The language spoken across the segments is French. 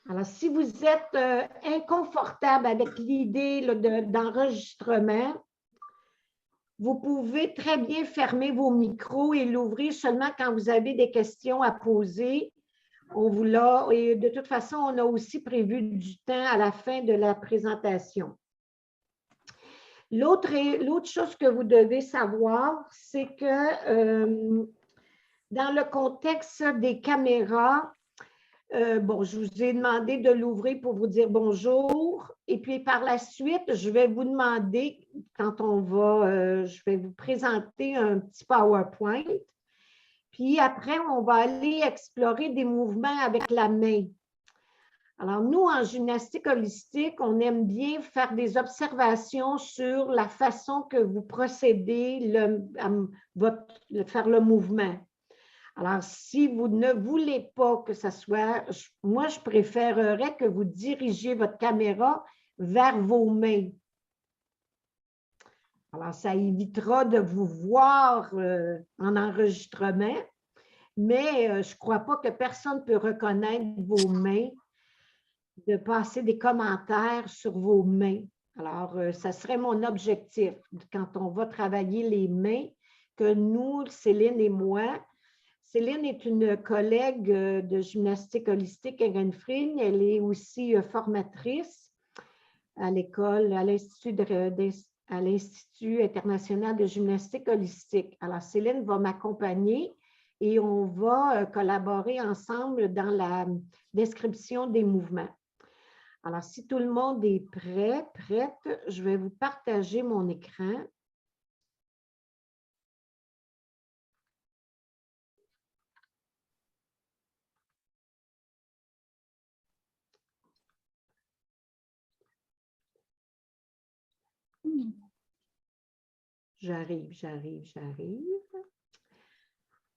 Alors, si vous êtes inconfortable avec l'idée d'enregistrement, vous pouvez très bien fermer vos micros et l'ouvrir seulement quand vous avez des questions à poser. On vous l'a, et de toute façon, on a aussi prévu du temps à la fin de la présentation. L'autre chose que vous devez savoir, c'est que dans le contexte des caméras, bon, je vous ai demandé de l'ouvrir pour vous dire bonjour. Et puis, par la suite, je vais vous demander, quand je vais vous présenter un petit PowerPoint. Puis après, on va aller explorer des mouvements avec la main. Alors, nous, en gymnastique holistique, on aime bien faire des observations sur la façon que vous procédez faire le mouvement. Alors, si vous ne voulez pas que ça soit, moi, je préférerais que vous dirigiez votre caméra vers vos mains. Alors, ça évitera de vous voir en enregistrement, mais je ne crois pas que personne peut reconnaître vos mains, de passer des commentaires sur vos mains. Alors, ça serait mon objectif quand on va travailler les mains, que nous, Céline et moi. Céline est une collègue de gymnastique holistique à Renfrew. Elle est aussi formatrice à l'école, à l'Institut international de gymnastique holistique. Alors, Céline va m'accompagner et on va collaborer ensemble dans la description des mouvements. Alors, si tout le monde est prête, je vais vous partager mon écran. J'arrive.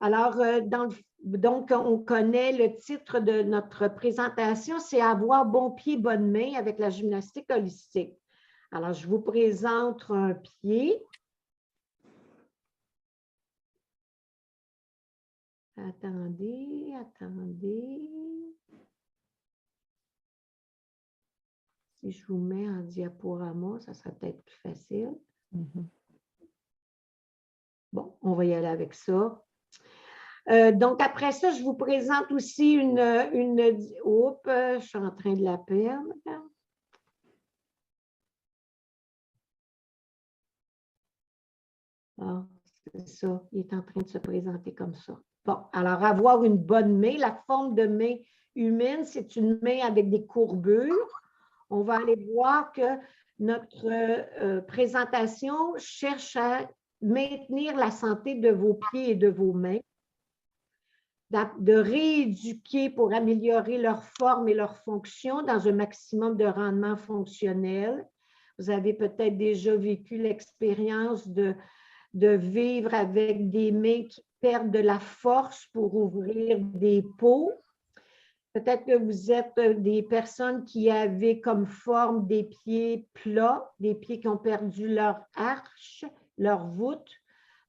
Alors, donc, on connaît le titre de notre présentation, c'est « Avoir bon pied, bonne main avec la gymnastique holistique ». Alors, je vous présente un pied. Attendez. Si je vous mets en diaporama, ça sera peut-être plus facile. Bon, on va y aller avec ça. Donc, après ça, je vous présente aussi oups, je suis en train de la perdre. Ah, c'est ça, il est en train de se présenter comme ça. Bon, alors, avoir une bonne main, la forme de main humaine, c'est une main avec des courbures. On va aller voir que notre présentation cherche à maintenir la santé de vos pieds et de vos mains, de rééduquer pour améliorer leur forme et leur fonction dans un maximum de rendement fonctionnel. Vous avez peut-être déjà vécu l'expérience de vivre avec des mains qui perdent de la force pour ouvrir des pots. Peut-être que vous êtes des personnes qui avaient comme forme des pieds plats, des pieds qui ont perdu leur arche, leur voûte.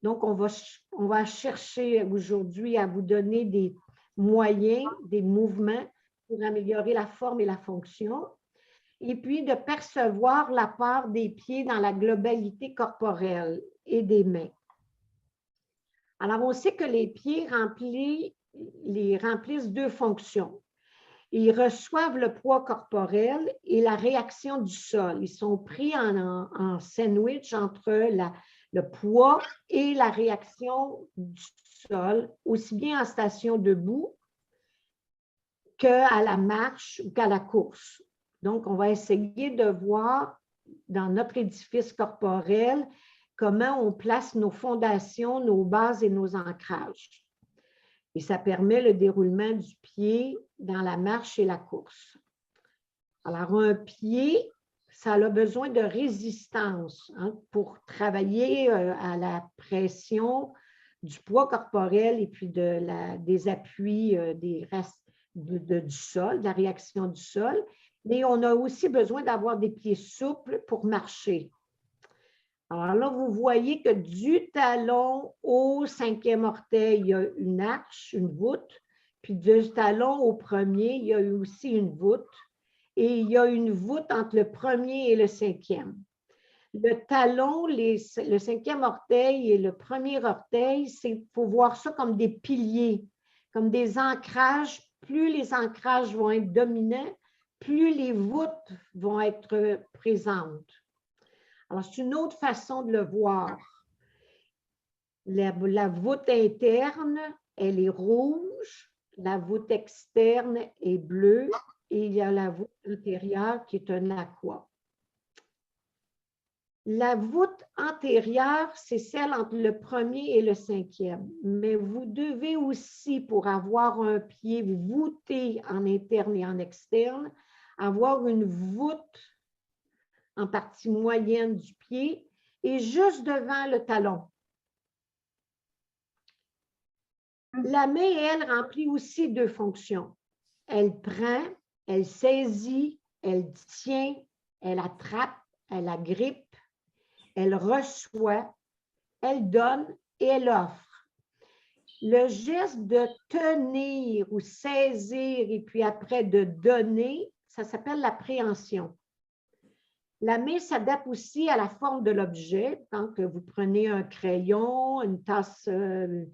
Donc, on va chercher aujourd'hui à vous donner des moyens, des mouvements pour améliorer la forme et la fonction. Et puis, de percevoir la part des pieds dans la globalité corporelle et des mains. Alors, on sait que les pieds remplissent deux fonctions. Ils reçoivent le poids corporel et la réaction du sol. Ils sont pris en sandwich entre le poids et la réaction du sol, aussi bien en station debout qu'à la marche ou qu'à la course. Donc, on va essayer de voir dans notre édifice corporel comment on place nos fondations, nos bases et nos ancrages. Et ça permet le déroulement du pied dans la marche et la course. Alors, un pied, ça a besoin de résistance pour travailler à la pression du poids corporel et puis des appuis du sol, de la réaction du sol. Mais on a aussi besoin d'avoir des pieds souples pour marcher. Alors là, vous voyez que du talon au cinquième orteil, il y a une arche, une voûte Puis du talon au premier, il y a eu aussi une voûte. Et il y a une voûte entre le premier et le cinquième. Le talon, le cinquième orteil et le premier orteil, il faut voir ça comme des piliers, comme des ancrages. Plus les ancrages vont être dominants, plus les voûtes vont être présentes. Alors, c'est une autre façon de le voir. La voûte interne, elle est rouge, la voûte externe est bleue et il y a la voûte antérieure qui est un aqua. La voûte antérieure, c'est celle entre le premier et le cinquième. Mais vous devez aussi, pour avoir un pied voûté en interne et en externe, avoir une voûte en partie moyenne du pied et juste devant le talon. La main, elle, remplit aussi deux fonctions. Elle prend, elle saisit, elle tient, elle attrape, elle agrippe, elle reçoit, elle donne et elle offre. Le geste de tenir ou saisir et puis après de donner, ça s'appelle la préhension. La main s'adapte aussi à la forme de l'objet. Donc, vous prenez un crayon, une tasse, un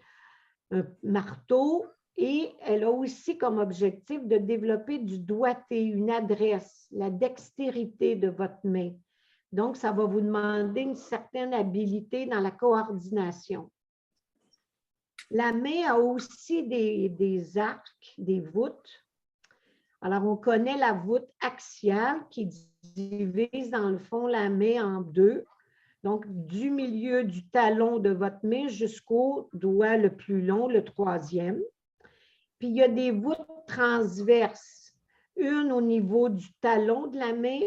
marteau, et elle a aussi comme objectif de développer du doigté, une adresse, la dextérité de votre main. Donc, ça va vous demander une certaine habileté dans la coordination. La main a aussi des arcs, des voûtes. Alors, on connaît la voûte axiale qui divise dans le fond la main en deux. Donc, du milieu du talon de votre main jusqu'au doigt le plus long, le troisième. Puis, il y a des voûtes transverses, une au niveau du talon de la main,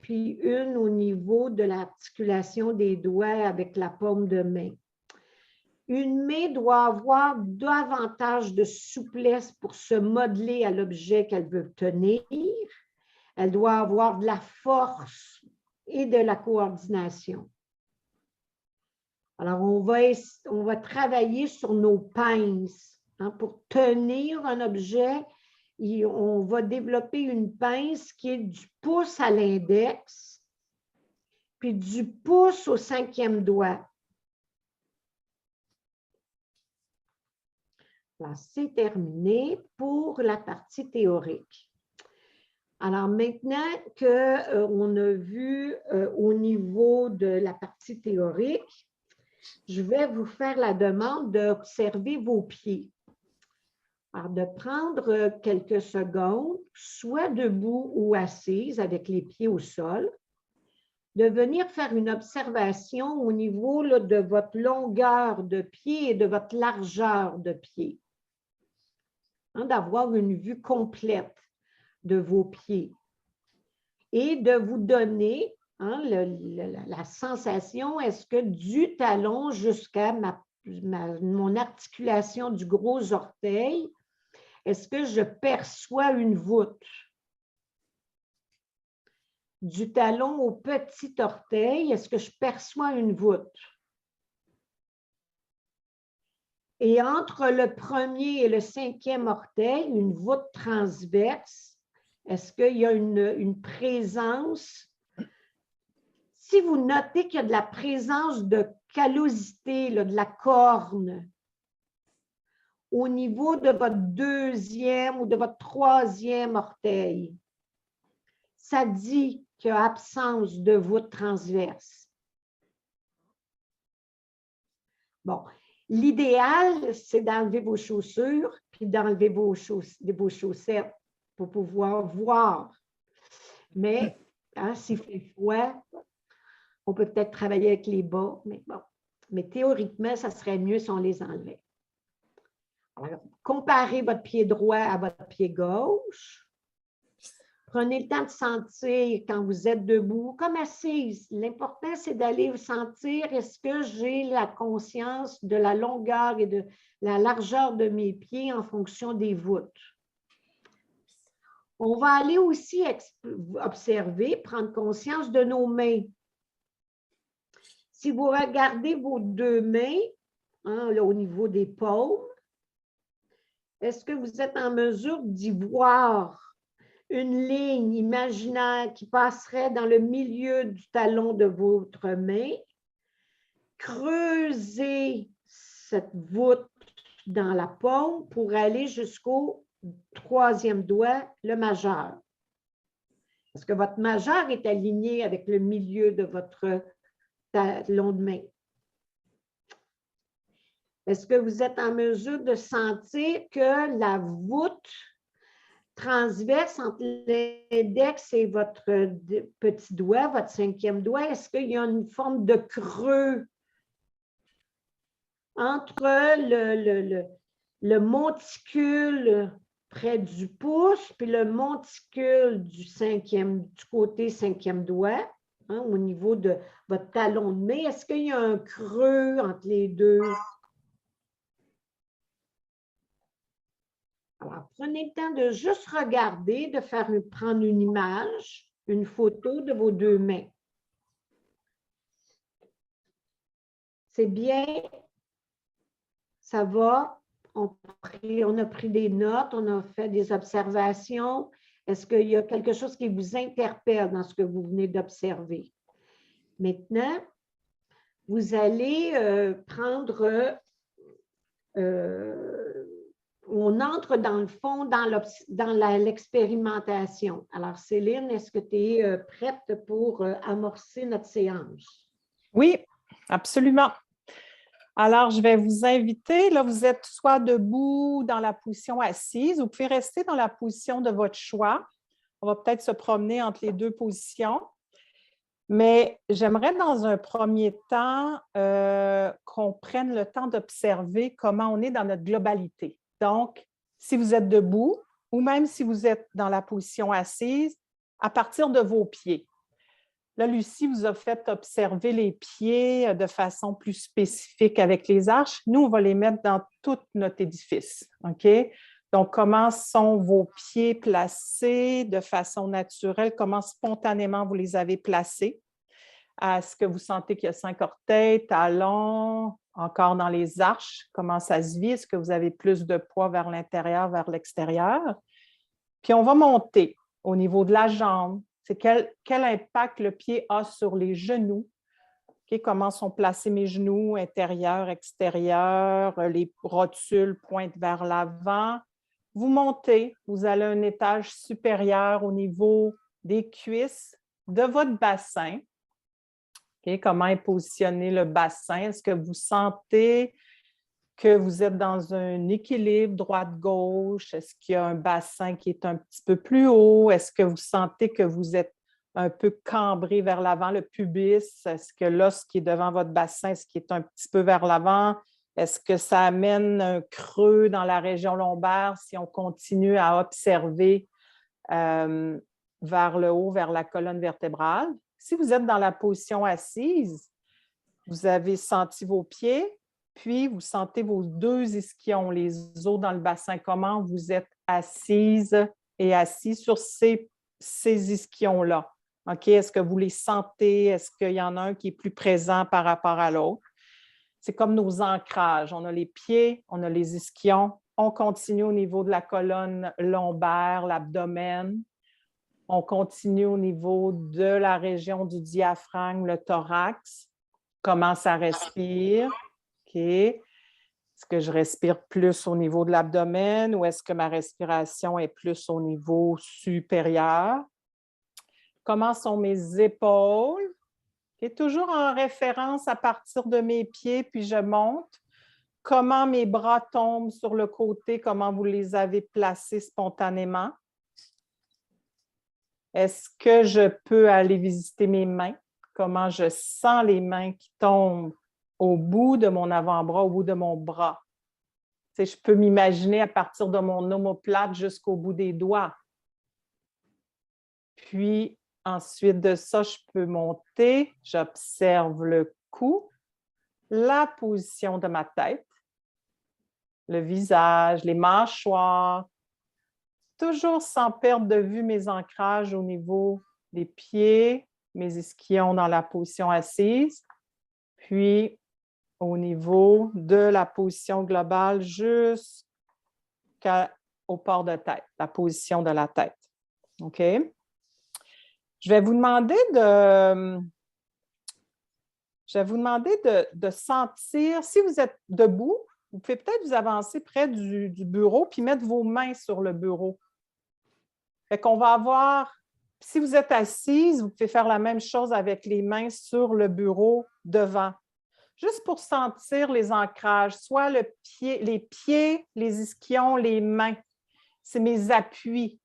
puis une au niveau de l'articulation des doigts avec la paume de main. Une main doit avoir davantage de souplesse pour se modeler à l'objet qu'elle veut tenir. Elle doit avoir de la force et de la coordination. Alors, on va travailler sur nos pinces. Pour tenir un objet, on va développer une pince qui est du pouce à l'index, puis du pouce au cinquième doigt. C'est terminé pour la partie théorique. Alors, maintenant qu'on a vu au niveau de la partie théorique, je vais vous faire la demande d'observer vos pieds. Alors, de prendre quelques secondes, soit debout ou assise avec les pieds au sol, de venir faire une observation au niveau de votre longueur de pied et de votre largeur de pied. D'avoir une vue complète de vos pieds et de vous donner la sensation, est-ce que du talon jusqu'à mon articulation du gros orteil, est-ce que je perçois une voûte? Du talon au petit orteil, est-ce que je perçois une voûte? Et entre le premier et le cinquième orteil, une voûte transverse, est-ce qu'il y a une présence? Si vous notez qu'il y a de la présence de callosité, de la corne, au niveau de votre deuxième ou de votre troisième orteil, ça dit qu'il y a absence de voûte transverse. Bon, l'idéal, c'est d'enlever vos chaussures puis d'enlever vos chaussettes pour pouvoir voir. Mais s'il fait froid, on peut peut-être travailler avec les bas, mais bon. Mais théoriquement, ça serait mieux si on les enlevait. Alors, comparez votre pied droit à votre pied gauche. Prenez le temps de sentir quand vous êtes debout, comme assise. L'important, c'est d'aller sentir, est-ce que j'ai la conscience de la longueur et de la largeur de mes pieds en fonction des voûtes. On va aller aussi observer, prendre conscience de nos mains. Si vous regardez vos deux mains, là, au niveau des paumes, est-ce que vous êtes en mesure d'y voir une ligne imaginaire qui passerait dans le milieu du talon de votre main? Creusez cette voûte dans la paume pour aller jusqu'au troisième doigt, le majeur. Parce que votre majeur est aligné avec le milieu de votre talon de main. Est-ce que vous êtes en mesure de sentir que la voûte transverse entre l'index et votre petit doigt, votre cinquième doigt, est-ce qu'il y a une forme de creux entre le monticule près du pouce, puis le monticule du côté cinquième doigt, hein, au niveau de votre talon de main? Est-ce qu'il y a un creux entre les deux? Alors, prenez le temps de juste regarder, de prendre une image, une photo de vos deux mains. C'est bien, ça va. On a pris des notes, on a fait des observations. Est-ce qu'il y a quelque chose qui vous interpelle dans ce que vous venez d'observer? Maintenant, vous allez prendre... on entre dans le fond dans l'expérimentation. Alors, Céline, est-ce que tu es prête pour amorcer notre séance? Oui, absolument. Alors, je vais vous inviter, là, vous êtes soit debout dans la position assise, vous pouvez rester dans la position de votre choix. On va peut-être se promener entre les deux positions. Mais j'aimerais dans un premier temps qu'on prenne le temps d'observer comment on est dans notre globalité. Donc, si vous êtes debout ou même si vous êtes dans la position assise, à partir de vos pieds. Là, Lucie vous a fait observer les pieds de façon plus spécifique avec les arches. Nous, on va les mettre dans tout notre édifice. OK? Donc, comment sont vos pieds placés de façon naturelle? Comment spontanément vous les avez placés? Est-ce que vous sentez qu'il y a 5 orteils, talons, encore dans les arches? Comment ça se vit? Est-ce que vous avez plus de poids vers l'intérieur, vers l'extérieur? Puis, on va monter au niveau de la jambe. C'est quel impact le pied a sur les genoux? Okay, comment sont placés mes genoux, intérieur, extérieur, les rotules pointent vers l'avant. Vous montez, vous allez à un étage supérieur au niveau des cuisses, de votre bassin. Okay, comment est positionné le bassin? Est-ce que vous sentez que vous êtes dans un équilibre droite-gauche? Est-ce qu'il y a un bassin qui est un petit peu plus haut? Est-ce que vous sentez que vous êtes un peu cambré vers l'avant, le pubis? Est-ce que l'os qui est devant votre bassin, est-ce qu'il est un petit peu vers l'avant? Est-ce que ça amène un creux dans la région lombaire si on continue à observer vers le haut, vers la colonne vertébrale? Si vous êtes dans la position assise, vous avez senti vos pieds, puis vous sentez vos deux ischions, les os dans le bassin. Comment vous êtes assise et assis sur ces ischions-là? OK? Est-ce que vous les sentez? Est-ce qu'il y en a un qui est plus présent par rapport à l'autre? C'est comme nos ancrages. On a les pieds, on a les ischions. On continue au niveau de la colonne lombaire, l'abdomen. On continue au niveau de la région du diaphragme, le thorax. Comment ça respire? OK. Est-ce que je respire plus au niveau de l'abdomen ou est-ce que ma respiration est plus au niveau supérieur? Comment sont mes épaules? Okay. Toujours en référence à partir de mes pieds, puis je monte. Comment mes bras tombent sur le côté? Comment vous les avez placés spontanément? Est-ce que je peux aller visiter mes mains? Comment je sens les mains qui tombent au bout de mon avant-bras, au bout de mon bras? Tu sais, je peux m'imaginer à partir de mon omoplate jusqu'au bout des doigts. Puis, ensuite de ça, je peux monter. J'observe le cou, la position de ma tête, le visage, les mâchoires, toujours sans perdre de vue mes ancrages au niveau des pieds, mes ischions dans la position assise, puis au niveau de la position globale jusqu'à jusqu'au port de tête, la position de la tête. OK? Je vais vous demander de sentir, si vous êtes debout, vous pouvez peut-être vous avancer près du bureau puis mettre vos mains sur le bureau. Fait qu'on va avoir, si vous êtes assise, vous pouvez faire la même chose avec les mains sur le bureau devant. Juste pour sentir les ancrages, soit les pieds, les ischions, les mains. C'est mes appuis.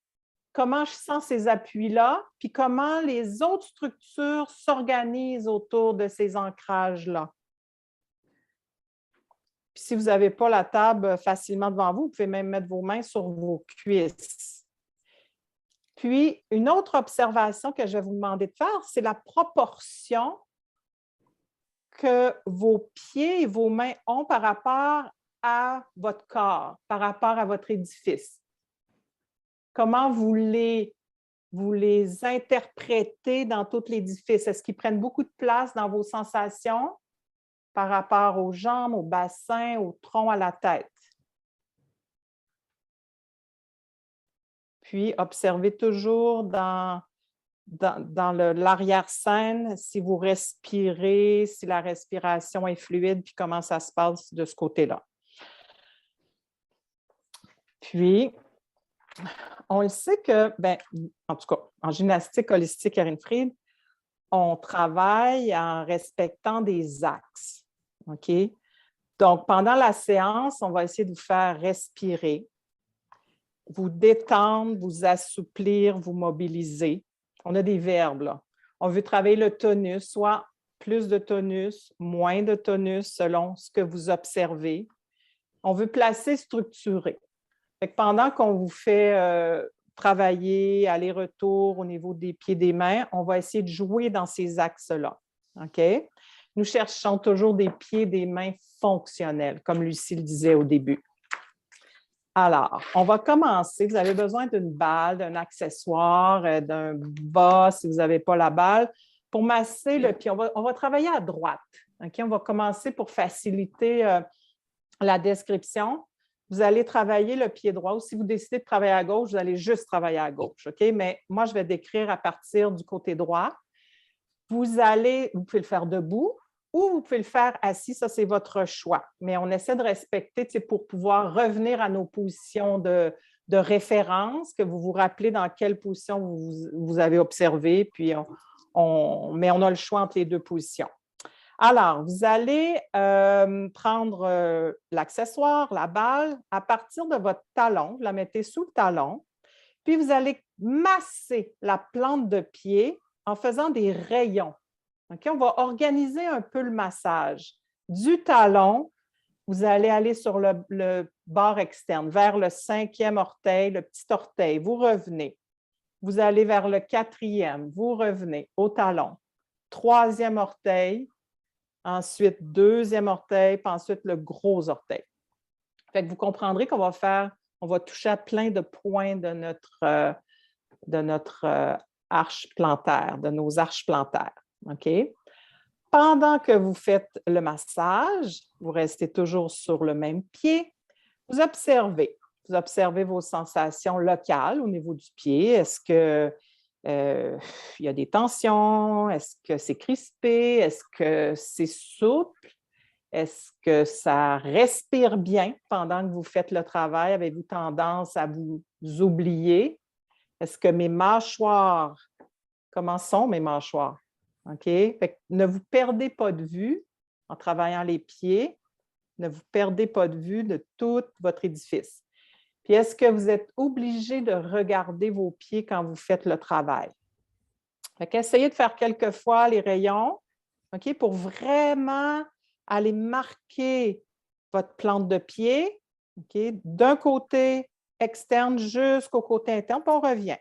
Comment je sens ces appuis-là, puis comment les autres structures s'organisent autour de ces ancrages-là. Puis si vous n'avez pas la table facilement devant vous, vous pouvez même mettre vos mains sur vos cuisses. Puis, une autre observation que je vais vous demander de faire, c'est la proportion que vos pieds et vos mains ont par rapport à votre corps, par rapport à votre édifice. Comment vous les interprétez dans tout l'édifice? Est-ce qu'ils prennent beaucoup de place dans vos sensations par rapport aux jambes, au bassin, au tronc, à la tête? Puis, observez toujours dans l'arrière-scène, si vous respirez, si la respiration est fluide, puis comment ça se passe de ce côté-là. Puis, on le sait que, en tout cas, en gymnastique holistique Ehrenfried, on travaille en respectant des axes. OK? Donc, pendant la séance, on va essayer de vous faire respirer, vous détendre, vous assouplir, vous mobiliser. On a des verbes, là. On veut travailler le tonus, soit plus de tonus, moins de tonus, selon ce que vous observez. On veut placer, structurer. Fait que pendant qu'on vous fait travailler, aller-retour au niveau des pieds, des mains, on va essayer de jouer dans ces axes-là. OK? Nous cherchons toujours des pieds, des mains fonctionnels, comme Lucie le disait au début. Alors, on va commencer. Vous avez besoin d'une balle, d'un accessoire, d'un bas si vous n'avez pas la balle. Pour masser le pied, on va travailler à droite. Okay? On va commencer pour faciliter la description. Vous allez travailler le pied droit ou si vous décidez de travailler à gauche, vous allez juste travailler à gauche. Okay? Mais moi, je vais décrire à partir du côté droit. Vous pouvez le faire debout ou vous pouvez le faire assis, ça c'est votre choix. Mais on essaie de respecter pour pouvoir revenir à nos positions de référence, que vous vous rappelez dans quelle position vous avez observé, puis mais on a le choix entre les deux positions. Alors, vous allez prendre l'accessoire, la balle, à partir de votre talon, vous la mettez sous le talon, puis vous allez masser la plante de pied en faisant des rayons. Okay? On va organiser un peu le massage. Du talon, vous allez aller sur le bord externe, vers le 5e orteil, le petit orteil. Vous revenez. Vous allez vers le 4e. Vous revenez au talon. 3e orteil. Ensuite, 2e orteil, puis ensuite le gros orteil. Fait que vous comprendrez qu'on va toucher à plein de points de notre arche plantaire, de nos arches plantaires. OK? Pendant que vous faites le massage, vous restez toujours sur le même pied. Vous observez. Vous observez vos sensations locales au niveau du pied. Est-ce que il y a des tensions? Est-ce que c'est crispé? Est-ce que c'est souple? Est-ce que ça respire bien pendant que vous faites le travail? Avez-vous tendance à vous oublier? Est-ce que mes mâchoires, comment sont mes mâchoires? OK? Fait que ne vous perdez pas de vue en travaillant les pieds. Ne vous perdez pas de vue de tout votre édifice. Puis, est-ce que vous êtes obligé de regarder vos pieds quand vous faites le travail? Fait qu'essayez de faire quelques fois les rayons, OK, pour vraiment aller marquer votre plante de pied, OK, d'un côté externe jusqu'au côté interne, puis on revient.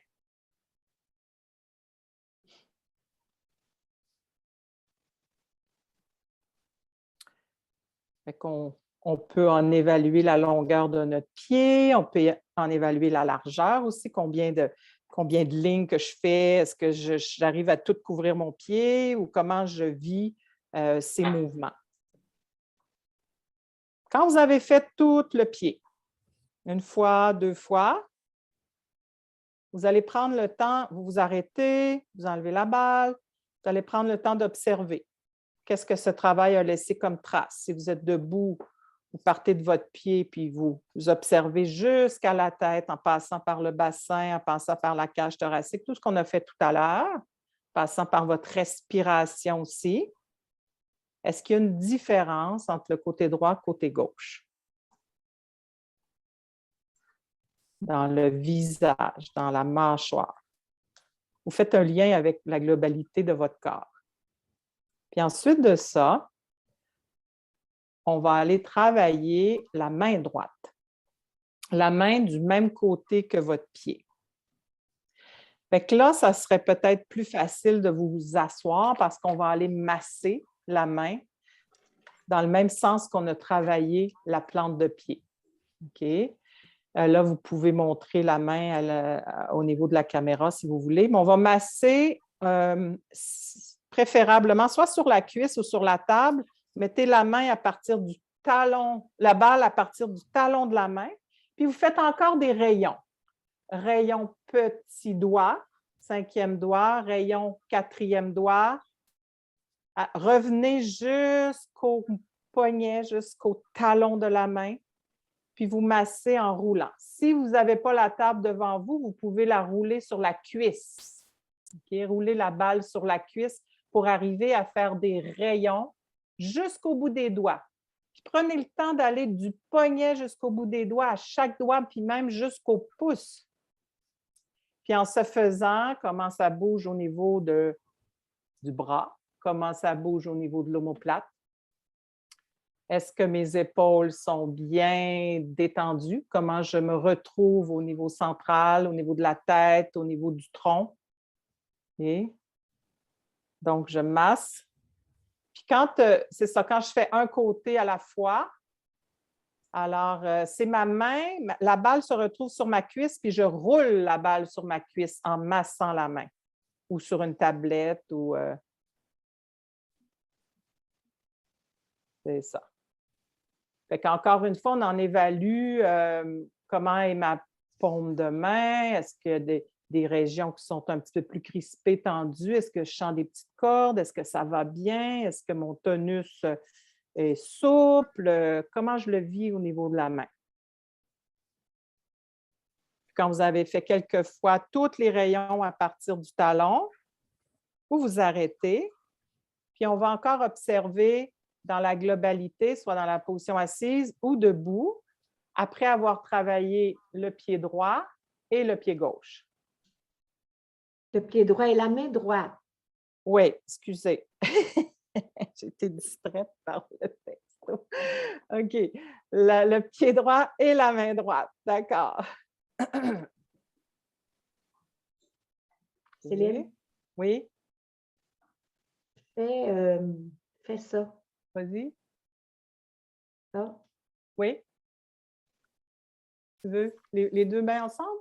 Fait qu'on peut en évaluer la longueur de notre pied, on peut en évaluer la largeur aussi, combien de lignes que je fais, est-ce que j'arrive à tout couvrir mon pied ou comment je vis ces mouvements. Quand vous avez fait tout le pied, Une fois, deux fois. Vous allez prendre le temps, vous vous arrêtez, vous enlevez la balle, vous allez prendre le temps d'observer. Qu'est-ce que ce travail a laissé comme trace? Si vous êtes debout, vous partez de votre pied, puis vous observez jusqu'à la tête en passant par le bassin, en passant par la cage thoracique, tout ce qu'on a fait tout à l'heure, passant par votre respiration aussi. Est-ce qu'il y a une différence entre le côté droit et le côté gauche? Dans le visage, dans la mâchoire. Vous faites un lien avec la globalité de votre corps. Puis ensuite de ça, on va aller travailler la main droite. La main du même côté que votre pied. Fait que là, ça serait peut-être plus facile de vous asseoir parce qu'on va aller masser la main dans le même sens qu'on a travaillé la plante de pied. OK? Là, vous pouvez montrer la main au niveau de la caméra si vous voulez. Mais on va masser préférablement soit sur la cuisse ou sur la table. Mettez la main à partir du talon, la balle à partir du talon de la main. Puis vous faites encore des rayons. Rayon petit doigt, 5e doigt, rayon 4e doigt. Revenez jusqu'au poignet, jusqu'au talon de la main, puis vous massez en roulant. Si vous n'avez pas la table devant vous, vous pouvez la rouler sur la cuisse. Okay? Rouler la balle sur la cuisse pour arriver à faire des rayons jusqu'au bout des doigts. Puis prenez le temps d'aller du poignet jusqu'au bout des doigts, à chaque doigt, puis même jusqu'au pouce. Puis en se faisant, comment ça bouge au niveau du bras, comment ça bouge au niveau de l'omoplate. Est-ce que mes épaules sont bien détendues? Comment je me retrouve au niveau central, au niveau de la tête, au niveau du tronc? Okay. Donc, je masse. Puis c'est ça, quand je fais un côté à la fois, alors, c'est ma main, la balle se retrouve sur ma cuisse, puis je roule la balle sur ma cuisse en massant la main ou sur une tablette ou... c'est ça. Fait qu'encore une fois, on en évalue comment est ma paume de main, est-ce qu'il y a des régions qui sont un petit peu plus crispées, tendues, est-ce que je sens des petites cordes, est-ce que ça va bien, est-ce que mon tonus est souple, comment je le vis au niveau de la main. Quand vous avez fait quelques fois tous les rayons à partir du talon, vous vous arrêtez, puis on va encore observer dans la globalité, soit dans la position assise ou debout, après avoir travaillé le pied droit et le pied gauche. Le pied droit et la main droite. Oui, excusez. J'ai été distraite par le texte. OK. Le pied droit et la main droite. D'accord. Céline? Oui? Fais ça. Vas-y. Ça. Oui? Tu veux les deux mains ensemble?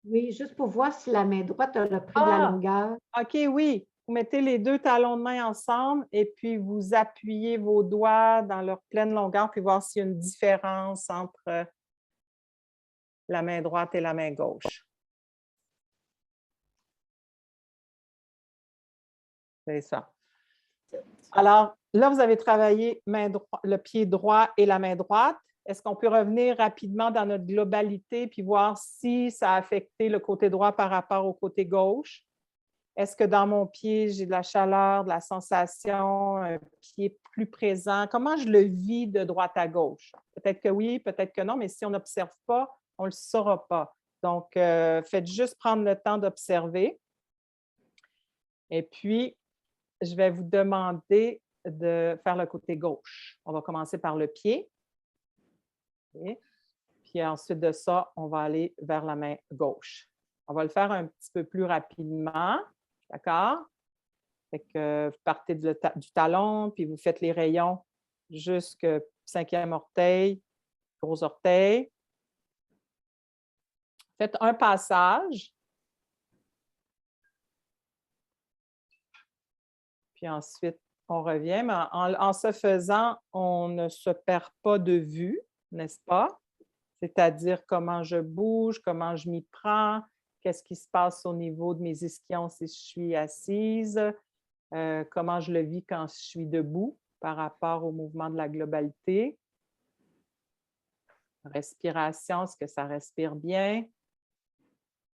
Oui, juste pour voir si la main droite a pris de la longueur. OK, oui. Vous mettez les deux talons de main ensemble et puis vous appuyez vos doigts dans leur pleine longueur puis voir s'il y a une différence entre la main droite et la main gauche. C'est ça. Alors, là, vous avez travaillé le pied droit et la main droite. Est-ce qu'on peut revenir rapidement dans notre globalité puis voir si ça a affecté le côté droit par rapport au côté gauche? Est-ce que dans mon pied, j'ai de la chaleur, de la sensation, un pied plus présent? Comment je le vis de droite à gauche? Peut-être que oui, peut-être que non, mais si on n'observe pas, on ne le saura pas. Donc, faites juste prendre le temps d'observer. Et puis, je vais vous demander de faire le côté gauche. On va commencer par le pied. Okay. Puis ensuite de ça, on va aller vers la main gauche. On va le faire un petit peu plus rapidement. D'accord? Fait que vous partez du talon, puis vous faites les rayons jusqu'au 5e orteil, gros orteil. Faites un passage. Puis ensuite, on revient. Mais en ce faisant, on ne se perd pas de vue, n'est-ce pas? c'est-à-dire comment je bouge, comment je m'y prends, qu'est-ce qui se passe au niveau de mes ischions si je suis assise, comment je le vis quand je suis debout par rapport au mouvement de la globalité. Respiration, est-ce que ça respire bien?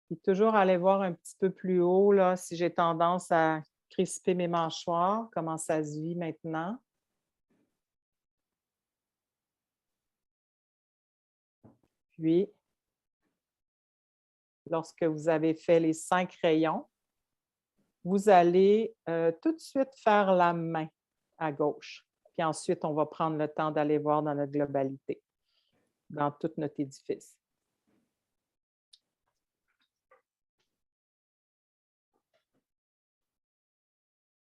Puis toujours aller voir un petit peu plus haut, là, si j'ai tendance à crisper mes mâchoires, comment ça se vit maintenant. Puis, lorsque vous avez fait les 5 rayons, vous allez tout de suite faire la main à gauche. Puis ensuite, on va prendre le temps d'aller voir dans notre globalité, dans tout notre édifice.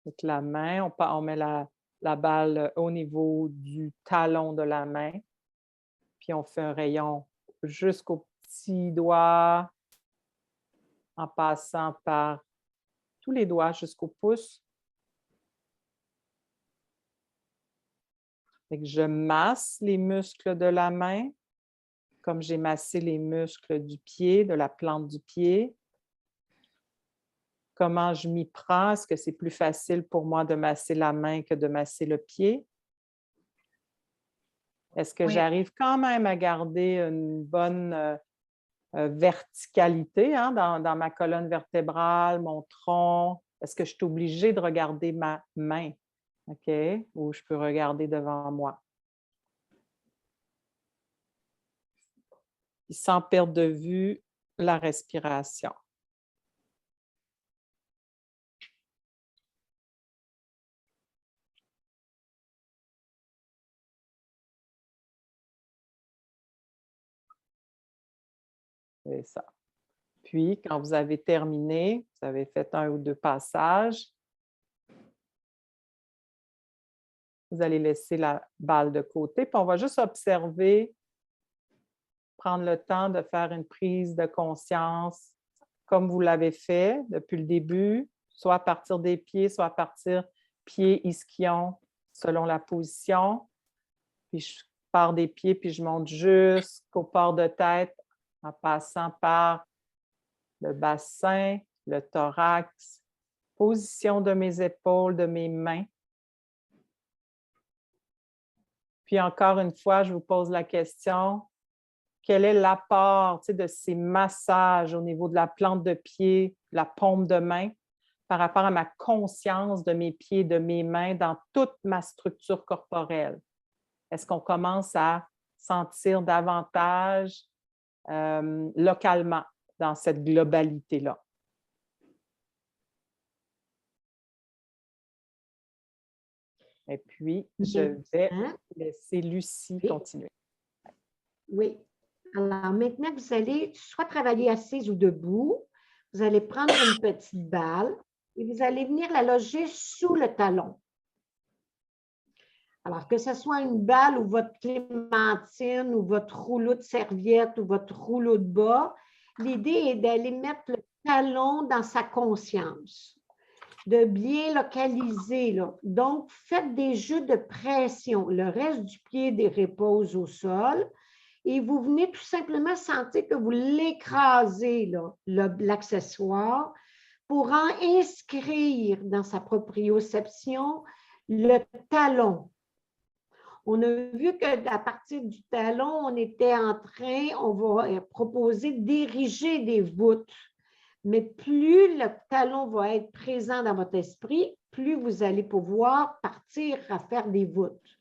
Donc, la main, on met la balle au niveau du talon de la main, puis on fait un rayon jusqu'au petit doigt, en passant par tous les doigts jusqu'au pouce. Fait que je masse les muscles de la main, comme j'ai massé les muscles du pied, de la plante du pied. Comment je m'y prends? Est-ce que c'est plus facile pour moi de masser la main que de masser le pied? Est-ce que j'arrive quand même à garder une bonne verticalité dans ma colonne vertébrale, mon tronc? Est-ce que je suis obligée de regarder ma main? OK? Ou je peux regarder devant moi? Et sans perdre de vue la respiration. C'est ça. Puis, quand vous avez terminé, vous avez fait 1 ou 2 passages, vous allez laisser la balle de côté, puis on va juste observer, prendre le temps de faire une prise de conscience comme vous l'avez fait depuis le début, soit à partir des pieds, soit à partir pieds, ischions, selon la position. Puis je pars des pieds, puis je monte jusqu'au port de tête en passant par le bassin, le thorax, position de mes épaules, de mes mains. Puis encore une fois, je vous pose la question, quel est l'apport de ces massages au niveau de la plante de pied, la paume de main, par rapport à ma conscience de mes pieds, de mes mains, dans toute ma structure corporelle? Est-ce qu'on commence à sentir davantage localement dans cette globalité-là? Et puis, je vais laisser Lucie continuer. Oui. Alors, maintenant, vous allez soit travailler assise ou debout. Vous allez prendre une petite balle et vous allez venir la loger sous le talon. Alors, que ce soit une balle ou votre clémentine ou votre rouleau de serviette ou votre rouleau de bas, l'idée est d'aller mettre le talon dans sa conscience, de bien localiser. Là. Donc, faites des jeux de pression. Le reste du pied repose au sol et vous venez tout simplement sentir que vous l'écrasez, l'accessoire, pour en inscrire dans sa proprioception le talon. On a vu qu'à partir du talon, on va proposer d'ériger des voûtes. Mais plus le talon va être présent dans votre esprit, plus vous allez pouvoir partir à faire des voûtes.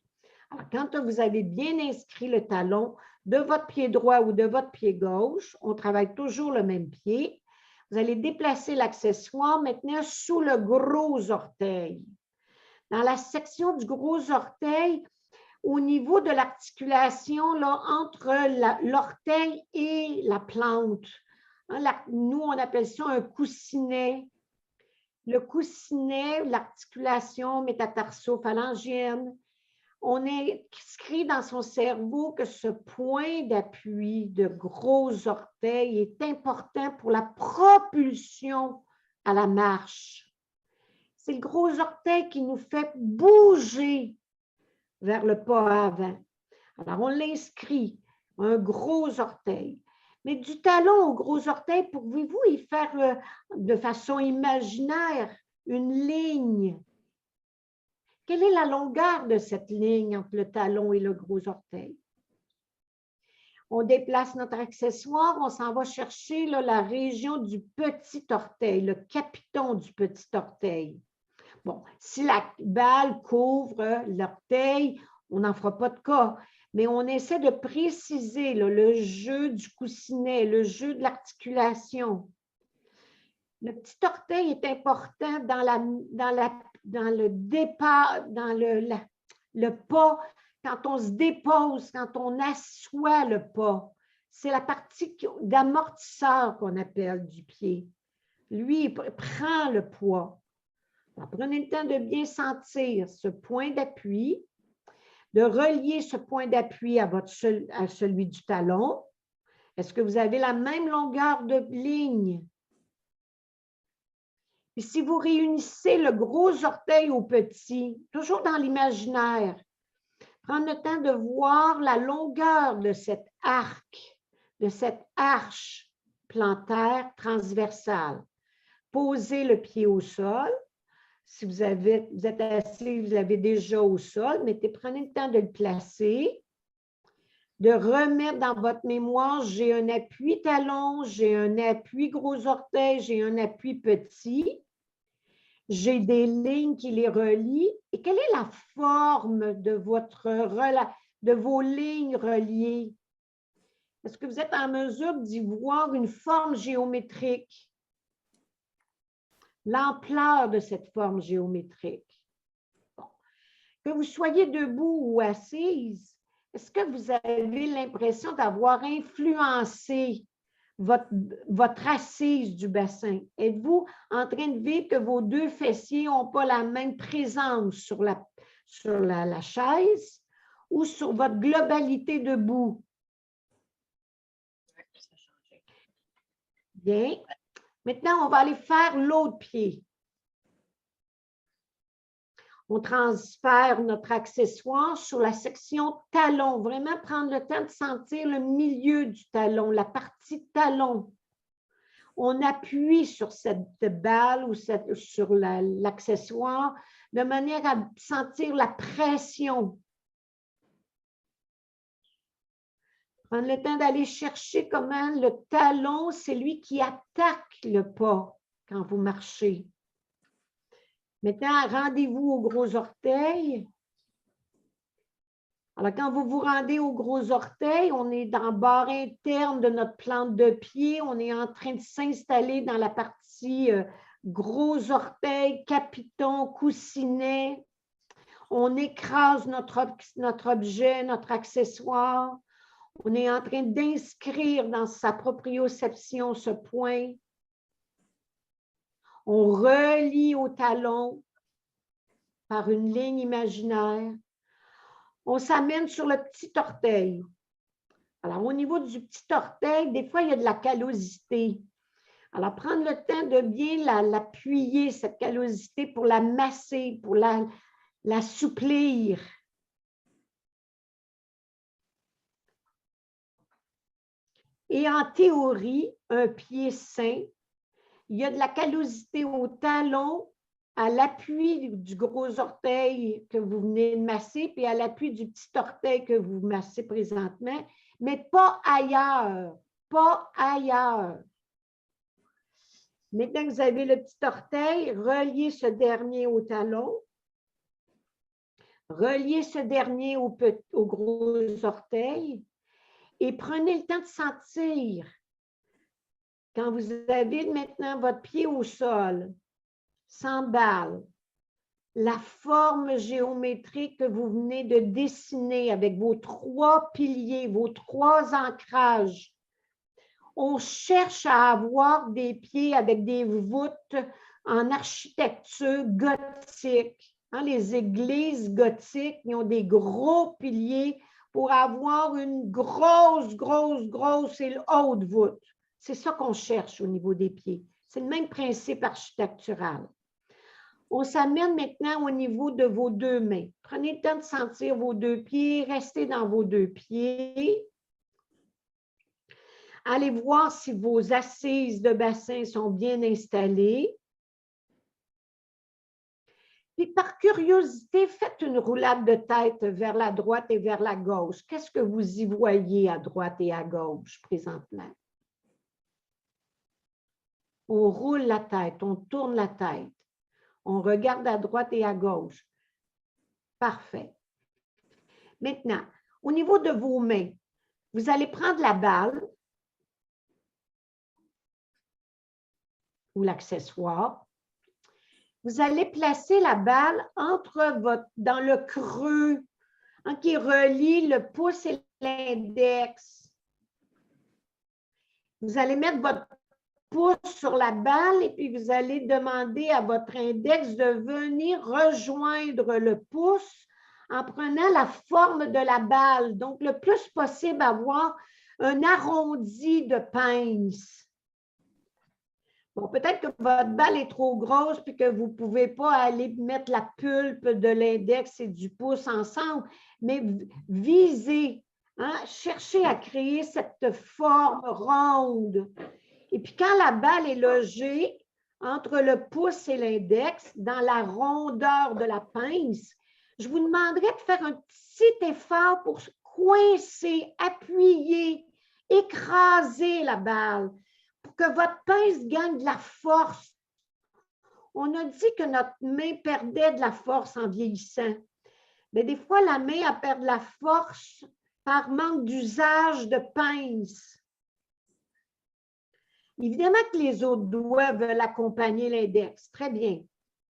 Alors, quand vous avez bien inscrit le talon de votre pied droit ou de votre pied gauche, on travaille toujours le même pied. Vous allez déplacer l'accessoire maintenant sous le gros orteil. Dans la section du gros orteil, au niveau de l'articulation entre l'orteil et la plante, nous, on appelle ça un coussinet. Le coussinet, l'articulation métatarso-phalangienne, on inscrit dans son cerveau que ce point d'appui de gros orteil est important pour la propulsion à la marche. C'est le gros orteil qui nous fait bouger vers le pas avant. Alors, on l'inscrit un gros orteil. Mais du talon au gros orteil, pouvez-vous y faire de façon imaginaire une ligne? Quelle est la longueur de cette ligne entre le talon et le gros orteil? On déplace notre accessoire, on s'en va chercher là, la région du petit orteil, le capiton du petit orteil. Bon, si la balle couvre l'orteil, on n'en fera pas de cas, mais on essaie de préciser là, le jeu du coussinet, le jeu de l'articulation. Le petit orteil est important dans le départ, dans le pas, quand on se dépose, quand on assoit le pas. C'est la partie d'amortisseur qu'on appelle du pied. Lui, il prend le poids. Alors, prenez le temps de bien sentir ce point d'appui, de relier ce point d'appui à celui du talon. Est-ce que vous avez la même longueur de ligne? Et si vous réunissez le gros orteil au petit, toujours dans l'imaginaire, prendre le temps de voir la longueur de cet arc, de cette arche plantaire transversale. Posez le pied au sol. Si vous êtes assis, vous l'avez déjà au sol, prenez le temps de le placer, de remettre dans votre mémoire, j'ai un appui talon, j'ai un appui gros orteil, j'ai un appui petit, j'ai des lignes qui les relient. Et quelle est la forme de vos lignes reliées? Est-ce que vous êtes en mesure d'y voir une forme géométrique? L'ampleur de cette forme géométrique. Bon. Que vous soyez debout ou assise, est-ce que vous avez l'impression d'avoir influencé votre assise du bassin? Êtes-vous en train de vivre que vos deux fessiers n'ont pas la même présence sur la chaise ou sur votre globalité debout? Bien. Maintenant, on va aller faire l'autre pied. On transfère notre accessoire sur la section talon. Vraiment prendre le temps de sentir le milieu du talon, la partie talon. On appuie sur cette balle ou sur l'accessoire de manière à sentir la pression. Prendre le temps d'aller chercher comment le talon, c'est lui qui attaque le pas quand vous marchez. Maintenant, rendez-vous au gros orteil. Alors, quand vous vous rendez au gros orteil, on est dans le bord interne de notre plante de pied. On est en train de s'installer dans la partie gros orteil, capiton, coussinet. On écrase notre objet, notre accessoire. On est en train d'inscrire dans sa proprioception ce point. On relie au talon par une ligne imaginaire. On s'amène sur le petit orteil. Alors, au niveau du petit orteil, des fois, il y a de la callosité. Alors, prendre le temps de bien l'appuyer, cette callosité, pour la masser, pour l'assouplir. Et en théorie, un pied sain, il y a de la callosité au talon, à l'appui du gros orteil que vous venez de masser, puis à l'appui du petit orteil que vous massez présentement, mais pas ailleurs, pas ailleurs. Maintenant que vous avez le petit orteil, reliez ce dernier au talon, reliez ce dernier au gros orteil, et prenez le temps de sentir, quand vous avez maintenant votre pied au sol, sans balle, la forme géométrique que vous venez de dessiner avec vos 3 piliers, vos 3 ancrages. On cherche à avoir des pieds avec des voûtes en architecture gothique. Hein, les églises gothiques, ils ont des gros piliers pour avoir une grosse et haute voûte. C'est ça qu'on cherche au niveau des pieds. C'est le même principe architectural. On s'amène maintenant au niveau de vos 2 mains. Prenez le temps de sentir vos 2 pieds, restez dans vos 2 pieds. Allez voir si vos assises de bassin sont bien installées. Puis, par curiosité, faites une roulade de tête vers la droite et vers la gauche. Qu'est-ce que vous y voyez à droite et à gauche présentement? On roule la tête, on tourne la tête. On regarde à droite et à gauche. Parfait. Maintenant, au niveau de vos mains, vous allez prendre la balle ou l'accessoire. Vous allez placer la balle dans le creux qui relie le pouce et l'index. Vous allez mettre votre pouce sur la balle et puis vous allez demander à votre index de venir rejoindre le pouce en prenant la forme de la balle. Donc, le plus possible, avoir un arrondi de pince. Bon, peut-être que votre balle est trop grosse puis que vous ne pouvez pas aller mettre la pulpe de l'index et du pouce ensemble, mais visez, cherchez à créer cette forme ronde. Et puis, quand la balle est logée entre le pouce et l'index, dans la rondeur de la pince, je vous demanderai de faire un petit effort pour coincer, appuyer, écraser la balle pour que votre pince gagne de la force. On a dit que notre main perdait de la force en vieillissant. Mais des fois, la main a perdu de la force par manque d'usage de pince. Évidemment que les autres doigts veulent accompagner l'index. Très bien,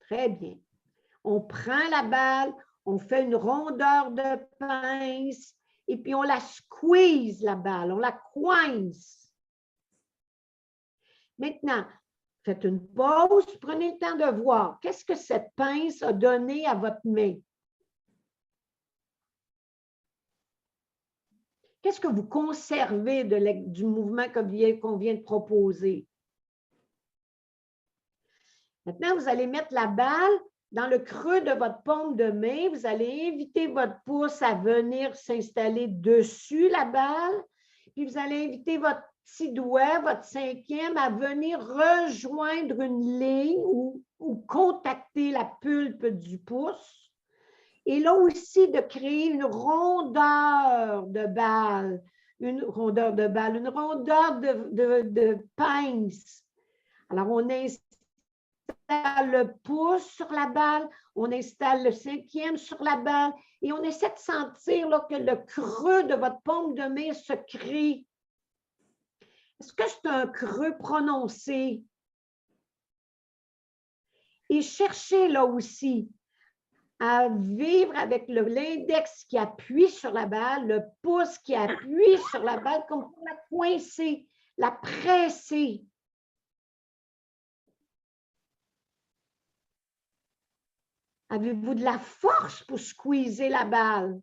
très bien. On prend la balle, on fait une rondeur de pince et puis on la squeeze, la balle, on la coince. Maintenant, faites une pause, prenez le temps de voir qu'est-ce que cette pince a donné à votre main. Qu'est-ce que vous conservez du mouvement qu'on vient de proposer? Maintenant, vous allez mettre la balle dans le creux de votre paume de main. Vous allez inviter votre pouce à venir s'installer dessus la balle. Puis, vous allez inviter votre petit doigt, votre cinquième, à venir rejoindre une ligne ou contacter la pulpe du pouce. Et là aussi, de créer une rondeur de balle, une rondeur de pince. Alors, on installe le pouce sur la balle, on installe le cinquième sur la balle et on essaie de sentir là, que le creux de votre paume de main se crée. Est-ce que c'est un creux prononcé? Et cherchez là aussi à vivre avec l'index qui appuie sur la balle, le pouce qui appuie sur la balle, comme pour la coincer, la presser. Avez-vous de la force pour squeezer la balle?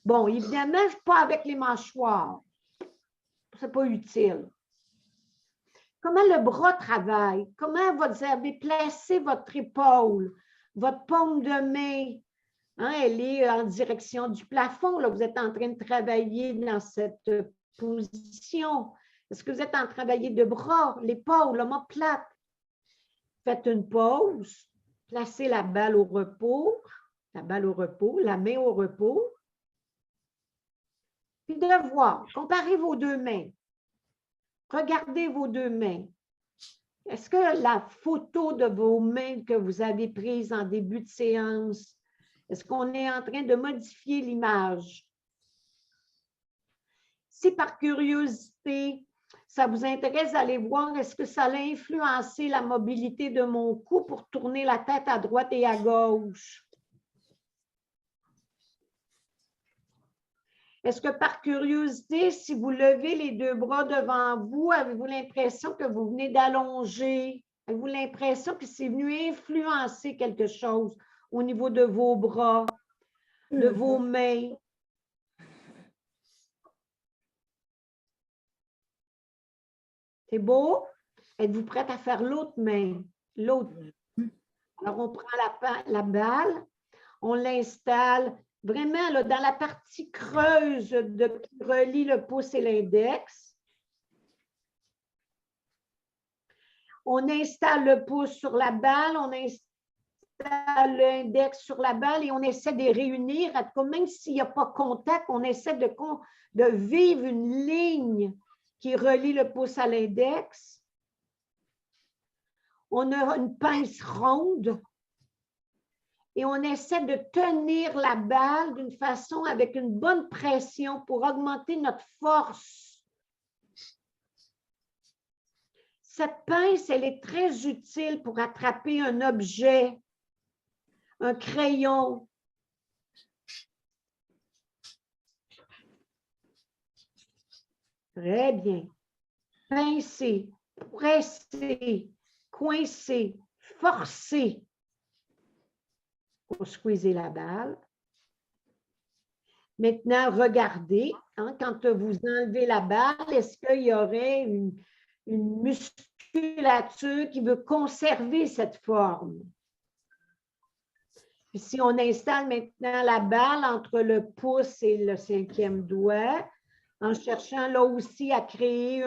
Bon, évidemment, pas avec les mâchoires. Ce n'est pas utile. Comment le bras travaille? Comment vous avez placé votre épaule? Votre paume de main, elle est en direction du plafond. Là, vous êtes en train de travailler dans cette position. Est-ce que vous êtes en train de travailler de bras, l'épaule, l'omoplate? Faites une pause. Placez la balle au repos, la main au repos. Puis de voir, comparez vos deux mains. Regardez vos deux mains. Est-ce que la photo de vos mains que vous avez prise en début de séance, est-ce qu'on est en train de modifier l'image? Si par curiosité, ça vous intéresse d'aller voir, est-ce que ça a influencé la mobilité de mon cou pour tourner la tête à droite et à gauche? Est-ce que par curiosité, si vous levez les deux bras devant vous, avez-vous l'impression que vous venez d'allonger? Avez-vous l'impression que c'est venu influencer quelque chose au niveau de vos bras, de vos mains? C'est beau? Êtes-vous prête à faire l'autre main? L'autre. Alors, on prend la balle, on l'installe vraiment là, dans la partie creuse qui relie le pouce et l'index. On installe le pouce sur la balle, on installe l'index sur la balle et on essaie de les réunir. Même s'il n'y a pas contact, on essaie de vivre une ligne qui relie le pouce à l'index. On a une pince ronde et on essaie de tenir la balle d'une façon avec une bonne pression pour augmenter notre force. Cette pince, elle est très utile pour attraper un objet, un crayon. Très bien. Pincer, presser, coincer, forcer pour squeezer la balle. Maintenant, regardez, hein, quand vous enlevez la balle, est-ce qu'il y aurait une musculature qui veut conserver cette forme? Puis si on installe maintenant la balle entre le pouce et le 5e doigt, en cherchant là aussi à créer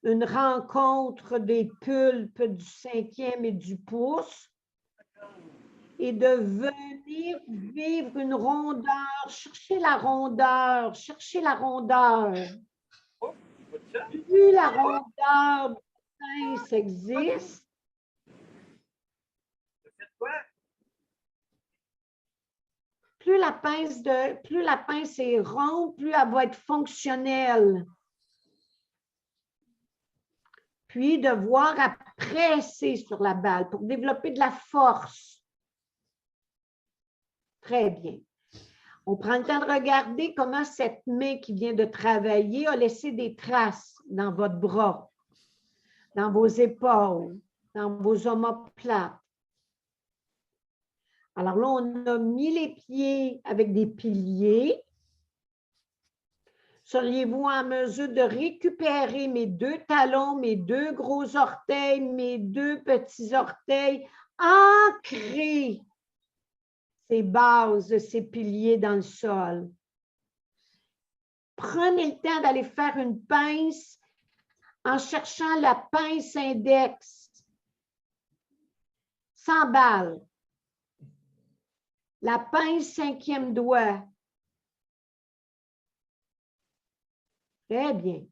une rencontre des pulpes du 5e et du pouce, et de venir vivre une rondeur, chercher la rondeur, chercher la rondeur. Plus la rondeur du pince existe, plus la pince est ronde, plus elle va être fonctionnelle. Puis de voir à presser sur la balle pour développer de la force. Très bien. On prend le temps de regarder comment cette main qui vient de travailler a laissé des traces dans votre bras, dans vos épaules, dans vos omoplates. Alors là, on a mis les pieds avec des piliers. Seriez-vous en mesure de récupérer mes 2 talons, mes 2 gros orteils, mes 2 petits orteils, ancrer ces bases, ces piliers dans le sol? Prenez le temps d'aller faire une pince en cherchant la pince index. Sans balle. La pince 5e doigt. Très bien.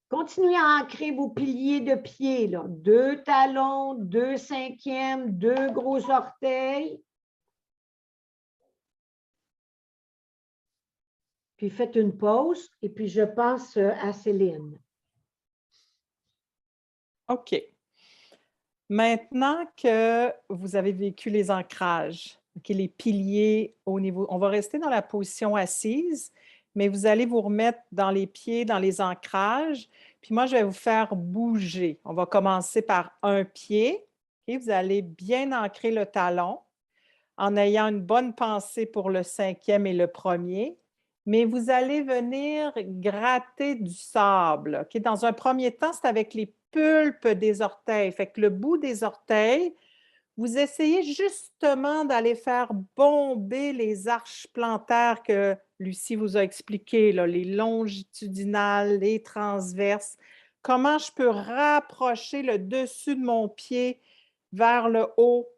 Continuez à ancrer vos piliers de pied, là. 2 talons, 2 5e, 2 gros orteils. Puis faites une pause et puis je passe à Céline. OK. Maintenant que vous avez vécu les ancrages, okay, les piliers au niveau, on va rester dans la position assise, mais vous allez vous remettre dans les pieds, dans les ancrages. Puis moi, je vais vous faire bouger. On va commencer par un pied. Okay, vous allez bien ancrer le talon en ayant une bonne pensée pour le 5e et le 1er. Mais vous allez venir gratter du sable. Okay? Dans un premier temps, c'est avec les pulpes des orteils. Fait que le bout des orteils, vous essayez justement d'aller faire bomber les arches plantaires que Lucie vous a expliquées, là, les longitudinales, les transverses. Comment je peux rapprocher le dessus de mon pied vers le haut,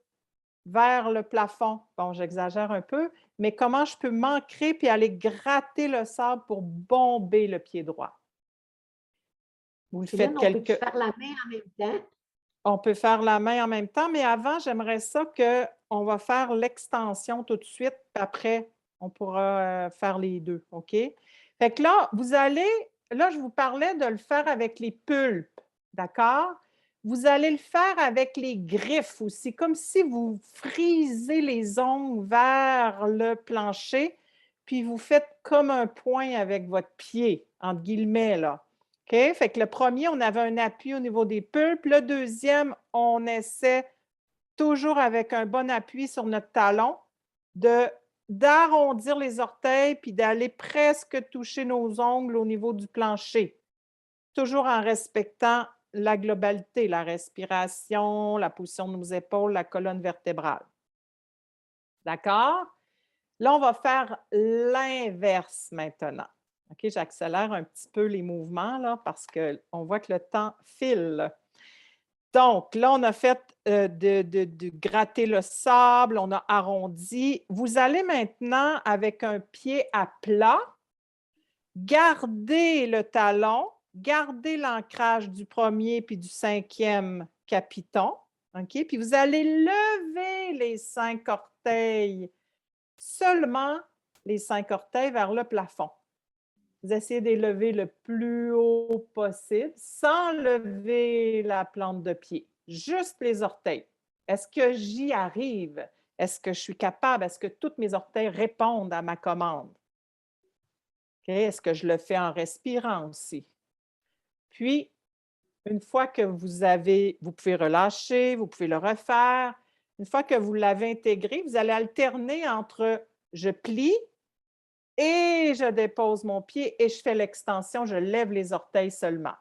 vers le plafond. Bon, j'exagère un peu, mais comment je peux m'ancrer puis aller gratter le sable pour bomber le pied droit? Vous le faites On peut faire la main en même temps? On peut faire la main en même temps, mais avant, j'aimerais ça qu'on va faire l'extension tout de suite, puis après, on pourra faire les deux, OK? Fait que là, là, je vous parlais de le faire avec les pulpes, d'accord? Vous allez le faire avec les griffes aussi, comme si vous frisez les ongles vers le plancher, puis vous faites comme un point avec votre pied, entre guillemets, là. OK? Fait que le premier, on avait un appui au niveau des pulpes. Le deuxième, on essaie toujours avec un bon appui sur notre talon d'arrondir les orteils puis d'aller presque toucher nos ongles au niveau du plancher. Toujours en respectant la globalité, la respiration, la position de nos épaules, la colonne vertébrale. D'accord? Là, on va faire l'inverse maintenant. OK, j'accélère un petit peu les mouvements là, parce qu'on voit que le temps file. Donc, là, on a fait de gratter le sable, on a arrondi. Vous allez maintenant, avec un pied à plat, garder le talon, garder l'ancrage du premier puis du 5e capiton. OK? Puis vous allez lever les 5 orteils, seulement les 5 orteils vers le plafond. Vous essayez de les lever le plus haut possible sans lever la plante de pied, juste les orteils. Est-ce que j'y arrive? Est-ce que je suis capable? Est-ce que tous mes orteils répondent à ma commande? Okay? Est-ce que je le fais en respirant aussi? Puis, une fois que vous pouvez relâcher, vous pouvez le refaire. Une fois que vous l'avez intégré, vous allez alterner entre je plie et je dépose mon pied et je fais l'extension, je lève les orteils seulement.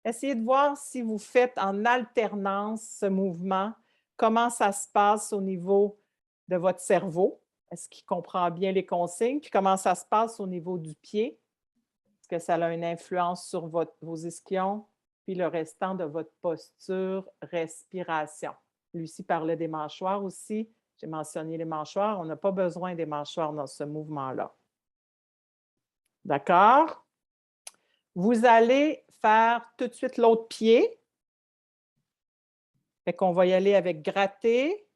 Essayez de voir si vous faites en alternance ce mouvement, comment ça se passe au niveau de votre cerveau. Est-ce qu'il comprend bien les consignes? Puis comment ça se passe au niveau du pied? Est-ce que ça a une influence sur vos ischions? Puis le restant de votre posture, respiration. Lucie parlait des mâchoires aussi. J'ai mentionné les mâchoires. On n'a pas besoin des mâchoires dans ce mouvement-là. D'accord? Vous allez faire tout de suite l'autre pied. Fait qu'on va y aller avec gratter,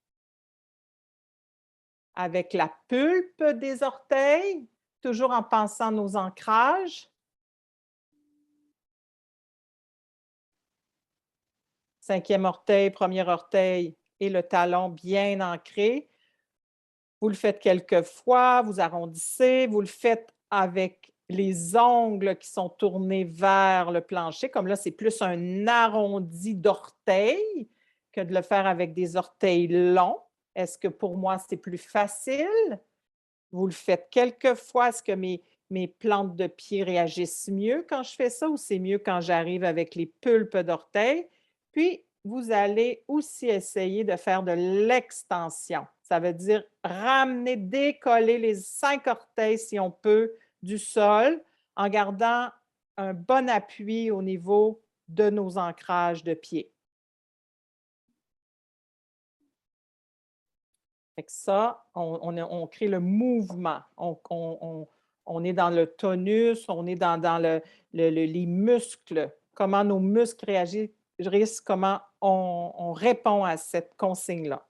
avec la pulpe des orteils, toujours en pensant nos ancrages. 5e orteil, 1er orteil et le talon bien ancré. Vous le faites quelques fois, vous arrondissez, vous le faites avec les ongles qui sont tournés vers le plancher. Comme là, c'est plus un arrondi d'orteils que de le faire avec des orteils longs. Est-ce que pour moi, c'est plus facile? Vous le faites quelques fois. Est-ce que mes plantes de pied réagissent mieux quand je fais ça ou c'est mieux quand j'arrive avec les pulpes d'orteils? Puis, vous allez aussi essayer de faire de l'extension. Ça veut dire ramener, décoller les 5 orteils, si on peut, du sol en gardant un bon appui au niveau de nos ancrages de pied. Fait que ça, on crée le mouvement. On est dans le tonus, on est dans les muscles, comment nos muscles réagissent, comment on répond à cette consigne-là.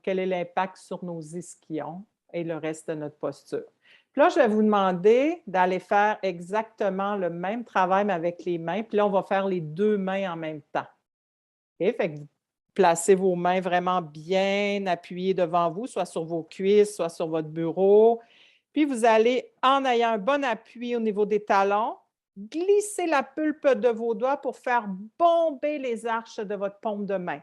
Quel est l'impact sur nos ischions et le reste de notre posture. Puis là, je vais vous demander d'aller faire exactement le même travail, mais avec les mains. Puis là, on va faire les 2 mains en même temps. Okay? Fait que vous placez vos mains vraiment bien appuyées devant vous, soit sur vos cuisses, soit sur votre bureau. Puis vous allez, en ayant un bon appui au niveau des talons, glisser la pulpe de vos doigts pour faire bomber les arches de votre paume de main.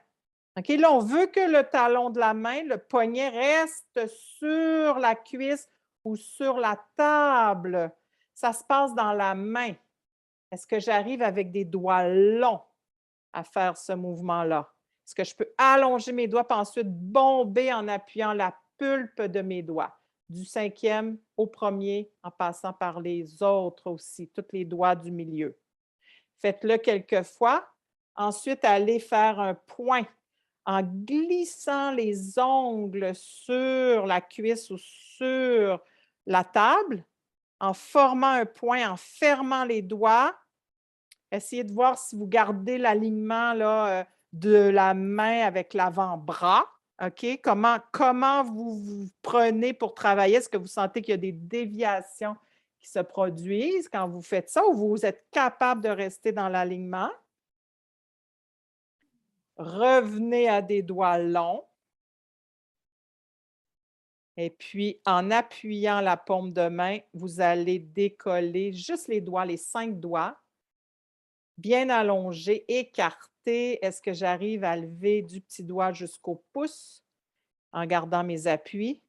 OK, là, on veut que le talon de la main, le poignet, reste sur la cuisse ou sur la table. Ça se passe dans la main. Est-ce que j'arrive avec des doigts longs à faire ce mouvement-là? Est-ce que je peux allonger mes doigts et ensuite bomber en appuyant la pulpe de mes doigts? Du 5e au 1er, en passant par les autres aussi, tous les doigts du milieu. Faites-le quelques fois. Ensuite, allez faire un point en glissant les ongles sur la cuisse ou sur la table, en formant un point, en fermant les doigts. Essayez de voir si vous gardez l'alignement là, de la main avec l'avant-bras. OK? Comment vous prenez pour travailler? Est-ce que vous sentez qu'il y a des déviations qui se produisent quand vous faites ça ou vous êtes capable de rester dans l'alignement? Revenez à des doigts longs. Et puis, en appuyant la paume de main, vous allez décoller juste les doigts, les 5 doigts, bien allongés, écartés. Est-ce que j'arrive à lever du petit doigt jusqu'au pouce en gardant mes appuis?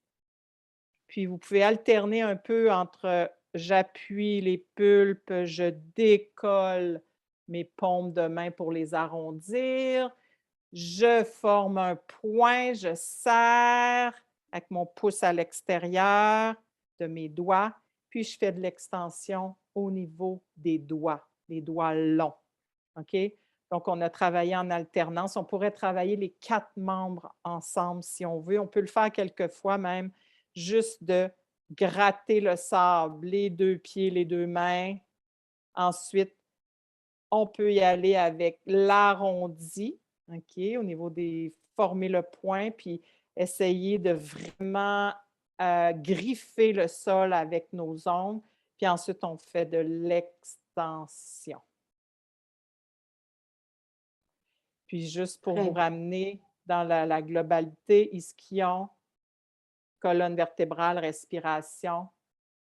Puis, vous pouvez alterner un peu entre j'appuie les pulpes, je décolle mes paumes de main pour les arrondir. Je forme un point, je serre avec mon pouce à l'extérieur de mes doigts, puis je fais de l'extension au niveau des doigts, les doigts longs. OK? Donc, on a travaillé en alternance. On pourrait travailler les 4 membres ensemble si on veut. On peut le faire quelquefois même, juste de gratter le sable, les 2 pieds, les 2 mains. Ensuite, on peut y aller avec l'arrondi, OK, au niveau des former le point, puis essayer de vraiment, griffer le sol avec nos ongles. Puis ensuite, on fait de l'extension. Puis juste pour Très vous bien. ramener dans la globalité, ischion, colonne vertébrale, respiration,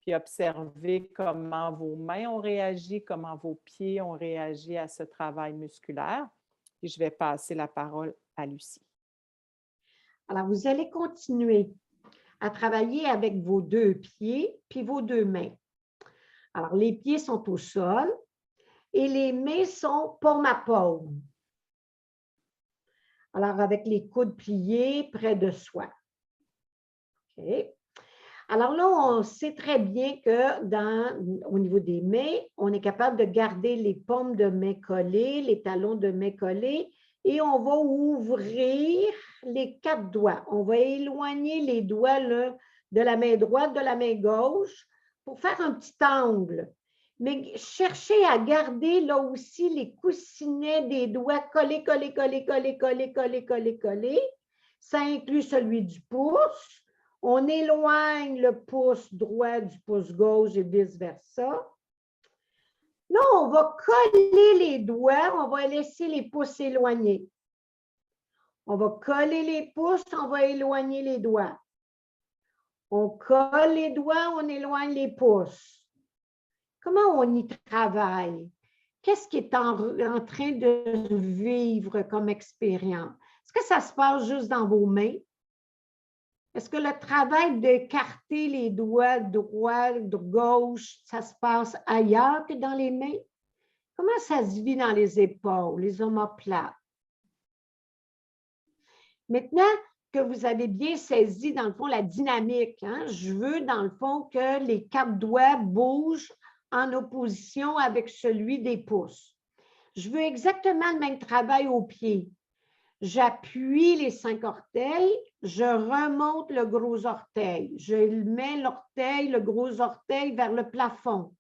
puis observez comment vos mains ont réagi, comment vos pieds ont réagi à ce travail musculaire. Et je vais passer la parole à Lucie. Alors, vous allez continuer à travailler avec vos 2 pieds puis vos 2 mains. Alors, les pieds sont au sol et les mains sont pour ma paume. Alors, avec les coudes pliés près de soi. OK. Alors là, on sait très bien que au niveau des mains, on est capable de garder les paumes de main collées, les talons de main collés, et on va ouvrir les 4 doigts. On va éloigner les doigts là, de la main droite, de la main gauche, pour faire un petit angle. Mais cherchez à garder là aussi les coussinets des doigts collés, collés, collés, collés, collés, collés, collés, collés. Ça inclut celui du pouce. On éloigne le pouce droit du pouce gauche et vice-versa. Là, on va coller les doigts, on va laisser les pouces éloignés. On va coller les pouces, on va éloigner les doigts. On colle les doigts, on éloigne les pouces. Comment on y travaille? Qu'est-ce qui est en train de vivre comme expérience? Est-ce que ça se passe juste dans vos mains? Est-ce que le travail d'écarter les doigts droit, gauche, ça se passe ailleurs que dans les mains? Comment ça se vit dans les épaules, les omoplates? Maintenant que vous avez bien saisi, dans le fond, la dynamique, hein, je veux, dans le fond, que les 4 doigts bougent en opposition avec celui des pouces. Je veux exactement le même travail au pied. J'appuie les 5 orteils, je remonte le gros orteil. Je mets l'orteil, le gros orteil vers le plafond.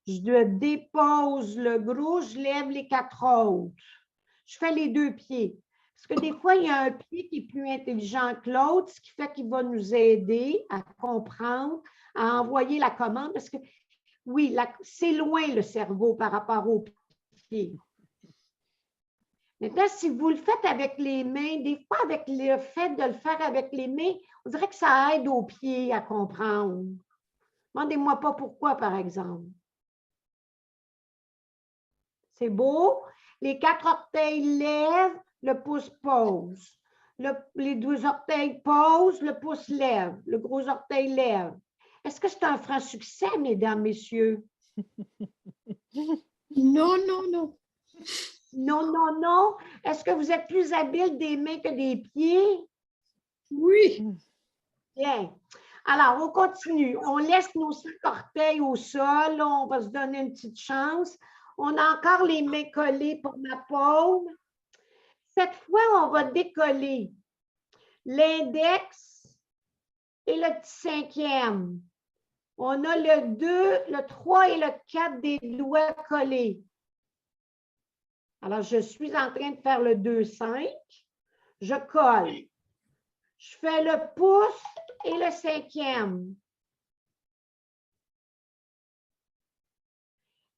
Je dépose le gros, je lève les 4 autres. Je fais les 2 pieds. Parce que des fois, il y a un pied qui est plus intelligent que l'autre, ce qui fait qu'il va nous aider à comprendre, à envoyer la commande. Parce que, oui, c'est loin le cerveau par rapport au pied. Maintenant, si vous le faites avec les mains, des fois, avec le fait de le faire avec les mains, on dirait que ça aide aux pieds à comprendre. Demandez-moi pas pourquoi, par exemple. C'est beau? Les 4 orteils lèvent, le pouce pose. Les 2 orteils posent, le pouce lève. Le gros orteil lève. Est-ce que c'est un franc succès, mesdames, messieurs? Non, non, non. Non, non, non. Est-ce que vous êtes plus habile des mains que des pieds? Oui. Bien. Alors, on continue. On laisse nos 5 orteils au sol. Là, on va se donner une petite chance. On a encore les mains collées pour ma paume. Cette fois, on va décoller l'index et le petit 5e. On a le 2, le 3 et le 4 des doigts collés. Alors, je suis en train de faire le 2-5. Je colle. Je fais le pouce et le 5e.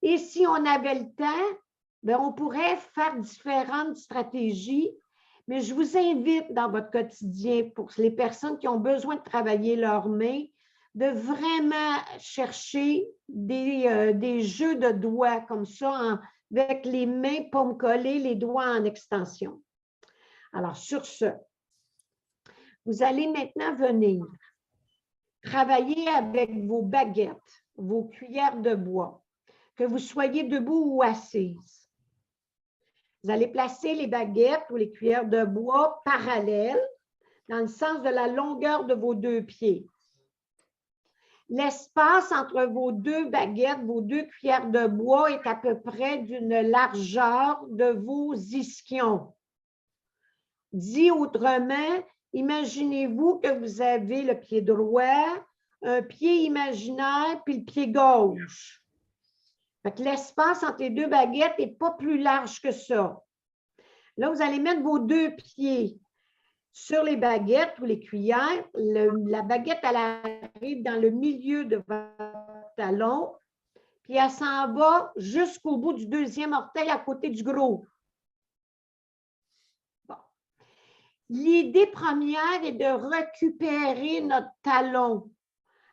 Et si on avait le temps, bien, on pourrait faire différentes stratégies, mais je vous invite dans votre quotidien, pour les personnes qui ont besoin de travailler leurs mains, de vraiment chercher des jeux de doigts comme ça, avec les mains paumes collées, les doigts en extension. Alors, sur ce, vous allez maintenant venir travailler avec vos baguettes, vos cuillères de bois, que vous soyez debout ou assise. Vous allez placer les baguettes ou les cuillères de bois parallèles dans le sens de la longueur de vos 2 pieds. L'espace entre vos deux baguettes, vos deux cuillères de bois est à peu près d'une largeur de vos ischions. Dit autrement, imaginez-vous que vous avez le pied droit, un pied imaginaire, puis le pied gauche. Fait que l'espace entre les deux baguettes n'est pas plus large que ça. Là, vous allez mettre vos deux pieds sur les baguettes ou les cuillères. La baguette, elle arrive dans le milieu de votre talon, puis elle s'en va jusqu'au bout du deuxième orteil à côté du gros. Bon. L'idée première est de récupérer notre talon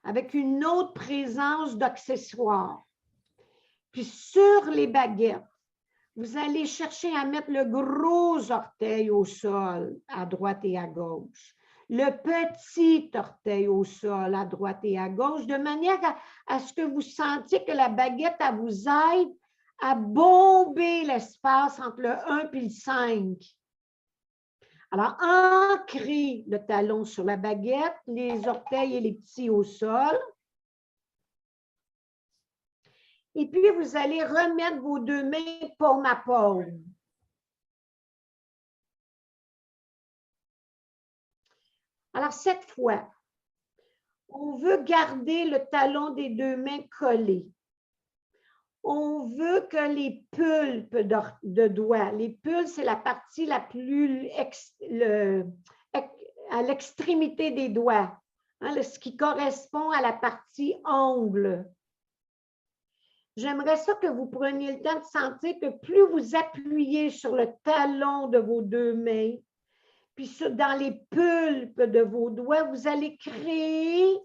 avec une autre présence d'accessoires. Puis sur les baguettes, vous allez chercher à mettre le gros orteil au sol, à droite et à gauche. Le petit orteil au sol, à droite et à gauche, de manière à ce que vous sentiez que la baguette, elle vous aide à bomber l'espace entre le 1 et le 5. Alors, ancrez le talon sur la baguette, les orteils et les petits au sol. Et puis, vous allez remettre vos deux mains paume à paume. Alors, cette fois, on veut garder le talon des deux mains collé. On veut que les pulpes de doigts, les pulpes, c'est la partie la plus à l'extrémité des doigts, hein, ce qui correspond à la partie ongle. J'aimerais ça que vous preniez le temps de sentir que plus vous appuyez sur le talon de vos deux mains, puis dans les pulpes de vos doigts, vous allez créer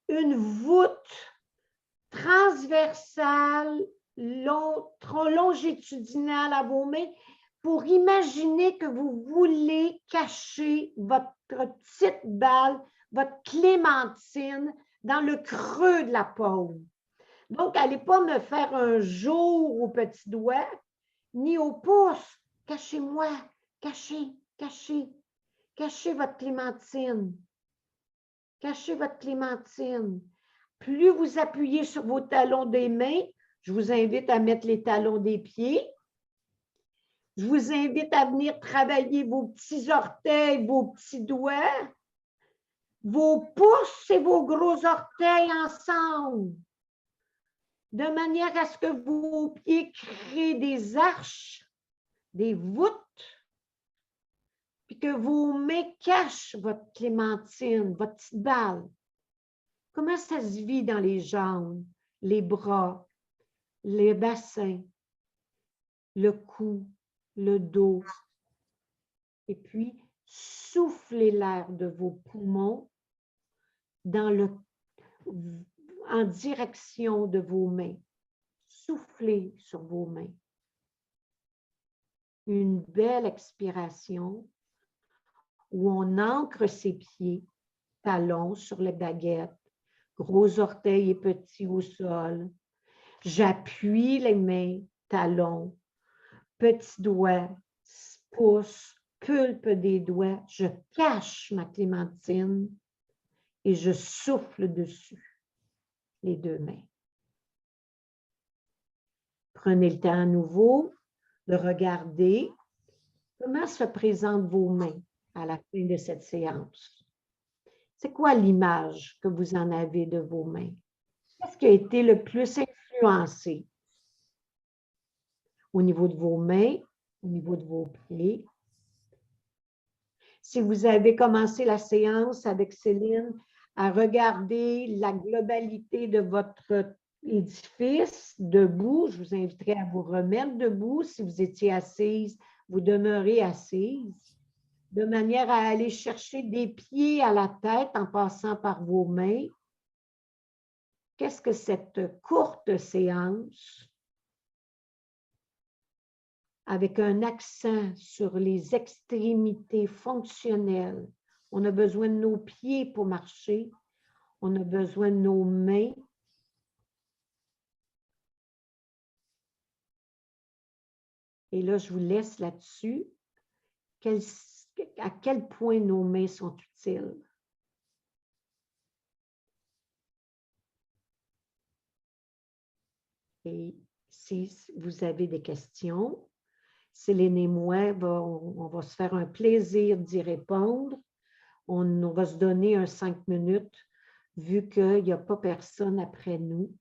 une voûte transversale, longitudinale à vos mains pour imaginer que vous voulez cacher votre petite balle, votre clémentine dans le creux de la paume. Donc, n'allez pas me faire un jour au petit doigt, ni au pouce. Cachez-moi, cachez, cachez, cachez votre clémentine. Cachez votre clémentine. Plus vous appuyez sur vos talons des mains, je vous invite à mettre les talons des pieds. Je vous invite à venir travailler vos petits orteils, vos petits doigts, vos pouces et vos gros orteils ensemble, de manière à ce que vos pieds créent des arches, des voûtes, puis que vos mains cachent votre clémentine, votre petite balle. Comment ça se vit dans les jambes, les bras, les bassins, le cou, le dos. Et puis, soufflez l'air de vos poumons en direction de vos mains. Soufflez sur vos mains. Une belle expiration où on ancre ses pieds, talons sur les baguettes, gros orteils et petits au sol. J'appuie les mains, talons, petits doigts, pouces, pulpe des doigts. Je cache ma clémentine et je souffle dessus, les deux mains. Prenez le temps à nouveau de regarder comment se présentent vos mains à la fin de cette séance. C'est quoi l'image que vous en avez de vos mains? Qu'est-ce qui a été le plus influencé au niveau de vos mains, au niveau de vos pieds? Si vous avez commencé la séance avec Céline à regarder la globalité de votre édifice debout, je vous inviterai à vous remettre debout. Si vous étiez assise, vous demeurez assise, de manière à aller chercher des pieds à la tête en passant par vos mains. Qu'est-ce que cette courte séance, avec un accent sur les extrémités fonctionnelles, on a besoin de nos pieds pour marcher, on a besoin de nos mains. Et là, je vous laisse là-dessus. À quel point nos mains sont utiles. Et si vous avez des questions, Céline et moi, on va se faire un plaisir d'y répondre. On va se donner un 5 minutes, vu qu'il n'y a pas personne après nous.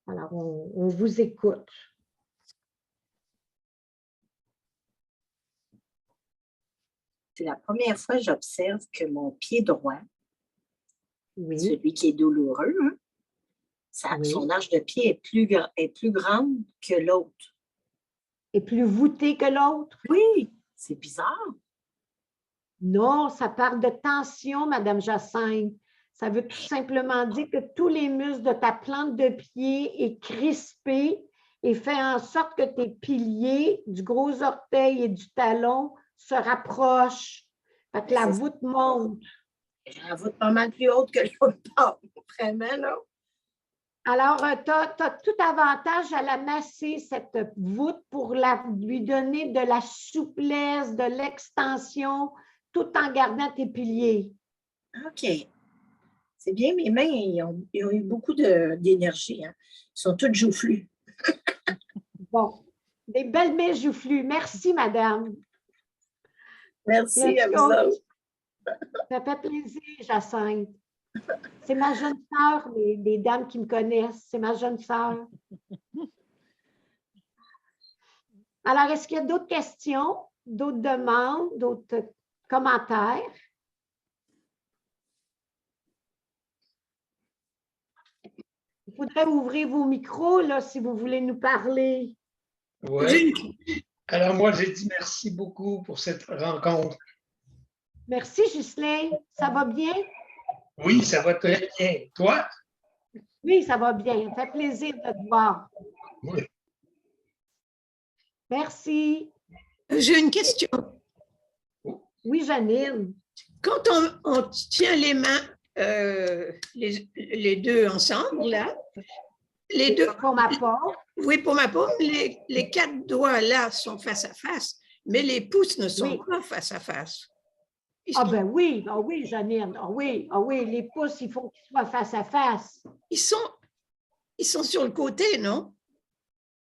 Alors, on vous écoute. C'est la première fois que j'observe que mon pied droit, Oui, celui qui est douloureux, hein, oui. son arche de pied est plus grande que l'autre. Et plus voûté que l'autre? Oui, c'est bizarre. Non, ça parle de tension, Madame Jacinthe. Ça veut tout simplement dire que tous les muscles de ta plante de pied est crispé et fait en sorte que tes piliers du gros orteil et du talon se rapprochent. Fait que la voûte monte. J'ai la voûte pas mal plus haute que l'autre part, vraiment, là. Alors, tu as tout avantage à la masser, cette voûte, pour lui donner de la souplesse, de l'extension, tout en gardant tes piliers. OK. C'est bien, mes mains, ils ont eu beaucoup d'énergie. Hein. Ils sont toutes joufflues. Bon, des belles mains joufflues. Merci, madame. Merci à vous autres. Ça fait plaisir, Jacinthe. C'est ma jeune sœur, les dames qui me connaissent. C'est ma jeune sœur. Alors, est-ce qu'il y a d'autres questions, d'autres demandes, d'autres commentaires? Il faudrait ouvrir vos micros là, si vous voulez nous parler. Oui. Alors, moi, j'ai dit merci beaucoup pour cette rencontre. Merci, Ghislain. Ça va bien? Oui, ça va très bien. Toi? Oui, ça va bien. Ça fait plaisir de te voir. Oui. Merci. J'ai une question. Oui, Janine. Quand on tient les mains, les deux ensemble, là, les deux, Pour ma part. oui, pour ma paume, les 4 doigts là sont face à face, mais les pouces ne sont pas face à face. Ah ben oui, Janine. Ah oui, les pouces, il faut qu'ils soient face à face. Ils sont sur le côté, non?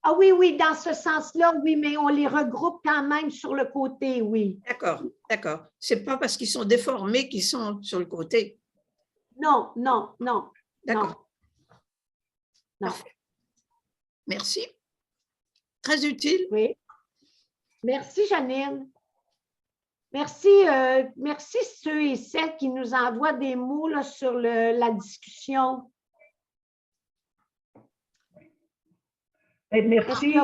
Ah oui, dans ce sens-là, oui, mais on les regroupe quand même sur le côté, oui. D'accord. C'est pas parce qu'ils sont déformés qu'ils sont sur le côté. Non. D'accord. Non. Merci. Très utile. Oui. Merci, Janine. Merci ceux et celles qui nous envoient des mots là, sur la discussion. Merci.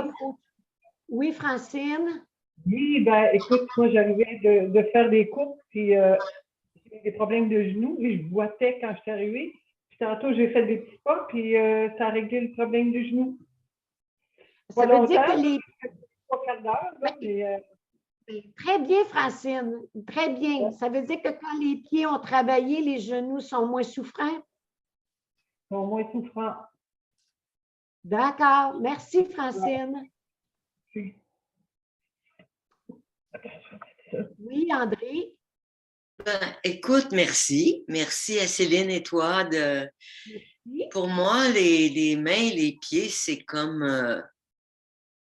Oui, Francine? Oui, écoute, moi, j'arrivais de faire des courses, puis j'ai des problèmes de genoux, et je boitais quand je suis arrivée. Puis tantôt, j'ai fait des petits pas, puis ça a réglé le problème du genou. Ça veut dire que les... 3-4 heures, là, mais, Très bien, Francine. Très bien. Ça veut dire que quand les pieds ont travaillé, les genoux sont moins souffrants? ils sont moins souffrants. D'accord. Merci, Francine. Oui. Oui, André? Écoute, merci. Merci à Céline et toi. Merci. Pour moi, les mains, les pieds, c'est comme...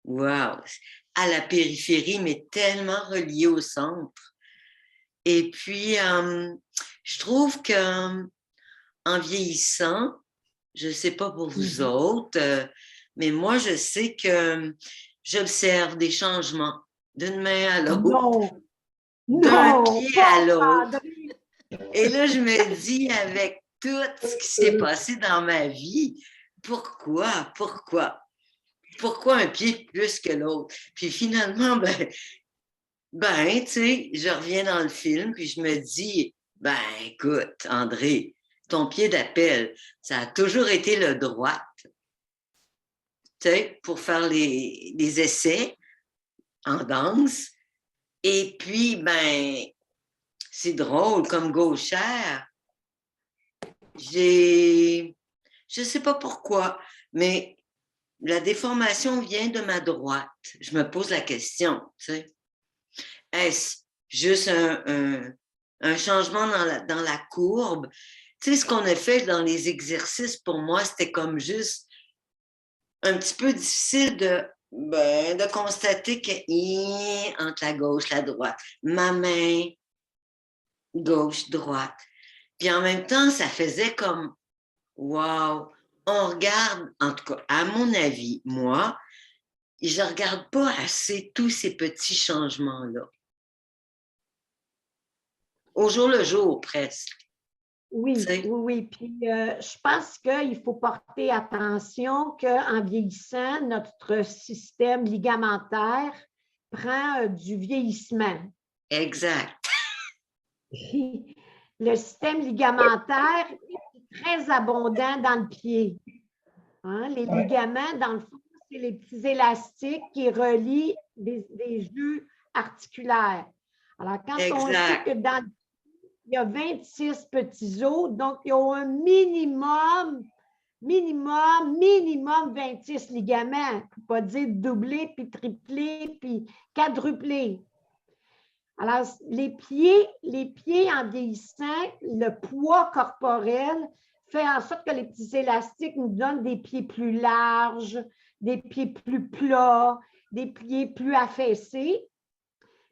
wow! À la périphérie, mais tellement relié au centre. Et puis, je trouve que en vieillissant, je ne sais pas pour vous autres, mais moi, je sais que j'observe des changements d'une main à l'autre, d'un pied à l'autre. Et là, je me dis, avec tout ce qui s'est passé dans ma vie, pourquoi un pied plus que l'autre? Puis finalement, tu sais, je reviens dans le film, puis je me dis, écoute, André, ton pied d'appel, ça a toujours été le droit, tu sais, pour faire les essais en danse. Et puis, c'est drôle, comme gauchère, je sais pas pourquoi, mais la déformation vient de ma droite. Je me pose la question, tu sais. Est-ce juste un changement dans la courbe? Tu sais, ce qu'on a fait dans les exercices, pour moi, c'était comme juste un petit peu difficile de constater que entre la gauche, la droite, ma main, gauche, droite. Puis en même temps, ça faisait comme, wow, on regarde, en tout cas, à mon avis, moi, je ne regarde pas assez tous ces petits changements-là. Au jour le jour, presque. Oui, oui, oui. Puis je pense qu'il faut porter attention qu'en vieillissant, notre système ligamentaire prend du vieillissement. Exact. Le système ligamentaire est très abondant dans le pied. Hein? Les ligaments, dans le fond, c'est les petits élastiques qui relient des jeux articulaires. Alors, quand on sait que dans le pied, il y a 26 petits os, donc il y a un minimum 26 ligaments. Il ne faut pas dire doubler, puis tripler, puis quadrupler. Alors, les pieds en vieillissant, le poids corporel fait en sorte que les petits élastiques nous donnent des pieds plus larges, des pieds plus plats, des pieds plus affaissés.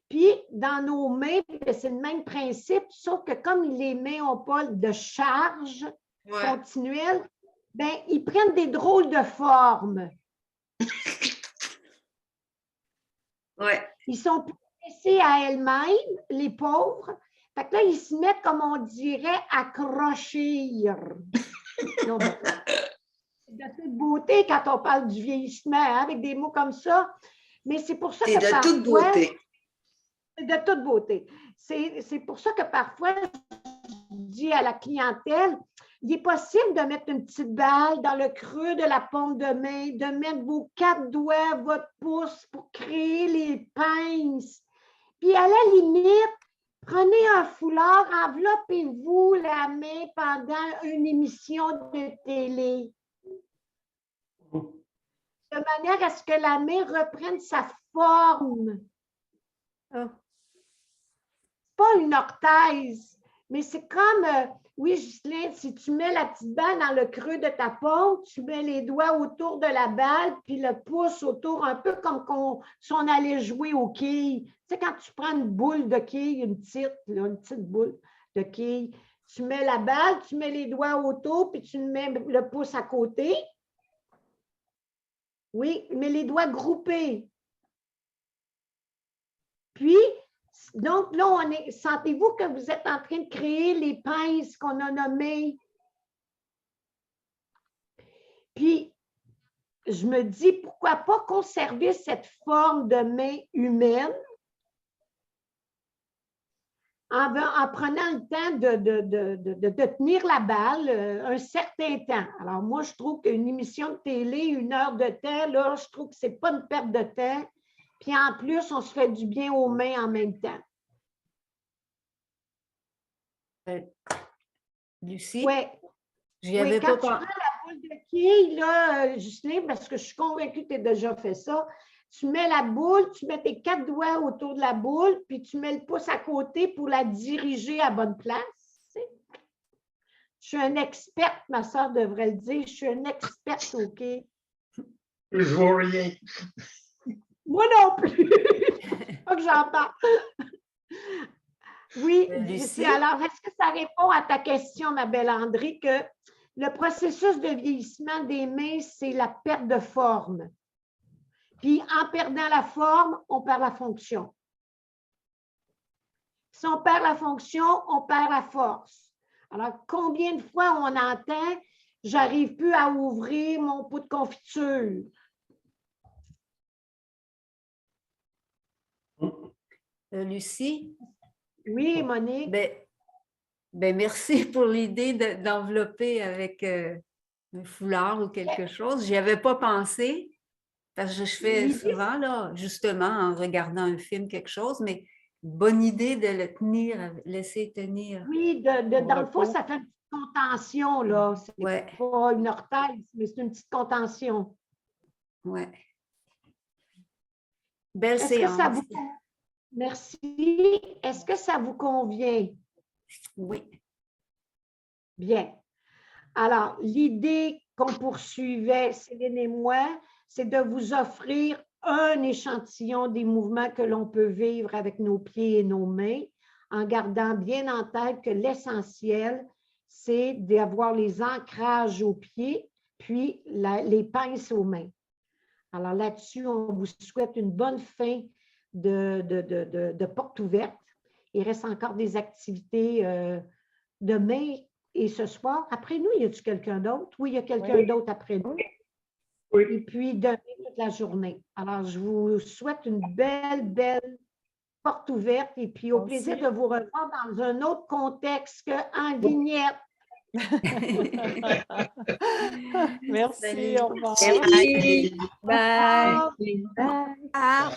Puis, dans nos mains, c'est le même principe, sauf que comme les mains n'ont pas de charge continuelle, bien, ils prennent des drôles de formes. Ils sont plus laissés à elles-mêmes, les pauvres. Fait que là, ils se mettent, comme on dirait, à crochir. C'est de toute beauté quand on parle du vieillissement, hein, avec des mots comme ça. Mais c'est pour ça que parfois... C'est de toute beauté. De toute beauté. C'est pour ça que parfois, je dis à la clientèle, il est possible de mettre une petite balle dans le creux de la paume de main, de mettre vos 4 doigts, votre pouce pour créer les pinces. Puis à la limite, prenez un foulard, enveloppez-vous la main pendant une émission de télé. De manière à ce que la main reprenne sa forme. Pas une orthèse, mais c'est comme, oui, Ghislaine, si tu mets la petite balle dans le creux de ta paume, tu mets les doigts autour de la balle, puis le pouce autour, un peu comme si on allait jouer aux quilles. Tu sais, quand tu prends une boule de quilles, une petite boule de quilles, tu mets la balle, tu mets les doigts autour, puis tu mets le pouce à côté. Oui, mais les doigts groupés. Puis, donc là, sentez-vous que vous êtes en train de créer les pinces qu'on a nommées. Puis, je me dis, pourquoi pas conserver cette forme de main humaine en prenant le temps de tenir la balle un certain temps. Alors, moi, je trouve qu'une émission de télé, 1 heure de temps, là, je trouve que ce n'est pas une perte de temps. Puis en plus, on se fait du bien aux mains en même temps. Lucie? Oui. Quand tu prends la boule de quilles, là, Ghislaine, parce que je suis convaincue que tu as déjà fait ça, tu mets la boule, tu mets tes 4 doigts autour de la boule, puis tu mets le pouce à côté pour la diriger à bonne place. Je suis une experte, ma soeur devrait le dire, je suis une experte, OK? Je vois rien. Moi non plus. Pas que j'en parle. Oui, Lucie, alors est-ce que ça répond à ta question, ma belle André, que le processus de vieillissement des mains, c'est la perte de forme. Puis en perdant la forme, on perd la fonction. Si on perd la fonction, on perd la force. Alors, combien de fois on entend « j'arrive plus à ouvrir mon pot de confiture ». Lucie? Oui, Monique? Ben, merci pour l'idée d'envelopper avec un foulard ou quelque chose. Je n'y avais pas pensé, parce que je fais souvent, là, justement, en regardant un film, quelque chose, mais bonne idée de le tenir, laisser tenir. Oui, dans le fond, ça fait une petite contention, là. C'est pas une orthèse, mais c'est une petite contention. Oui. Belle séance. Merci. Est-ce que ça vous convient? Oui. Bien. Alors, l'idée qu'on poursuivait, Céline et moi, c'est de vous offrir un échantillon des mouvements que l'on peut vivre avec nos pieds et nos mains, en gardant bien en tête que l'essentiel, c'est d'avoir les ancrages aux pieds, puis les pinces aux mains. Alors là-dessus, on vous souhaite une bonne fin de porte ouverte. Il reste encore des activités demain et ce soir. Après nous, y a-t-il quelqu'un d'autre? Oui, il y a quelqu'un d'autre après nous. Oui. Et puis demain, toute la journée. Alors, je vous souhaite une belle porte ouverte et puis au plaisir de vous revoir dans un autre contexte qu'en vignette. Merci, Salut. au revoir. Merci. Bye. Ah.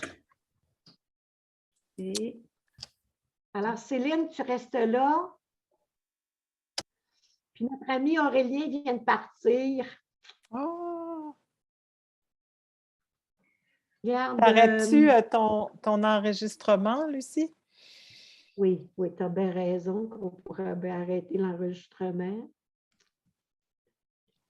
Alors, Céline, tu restes là. Puis notre ami Aurélien vient de partir. Oh. Regarde, Arrêtes-tu ton enregistrement, Lucie? oui, tu as bien raison qu'on pourrait bien arrêter l'enregistrement.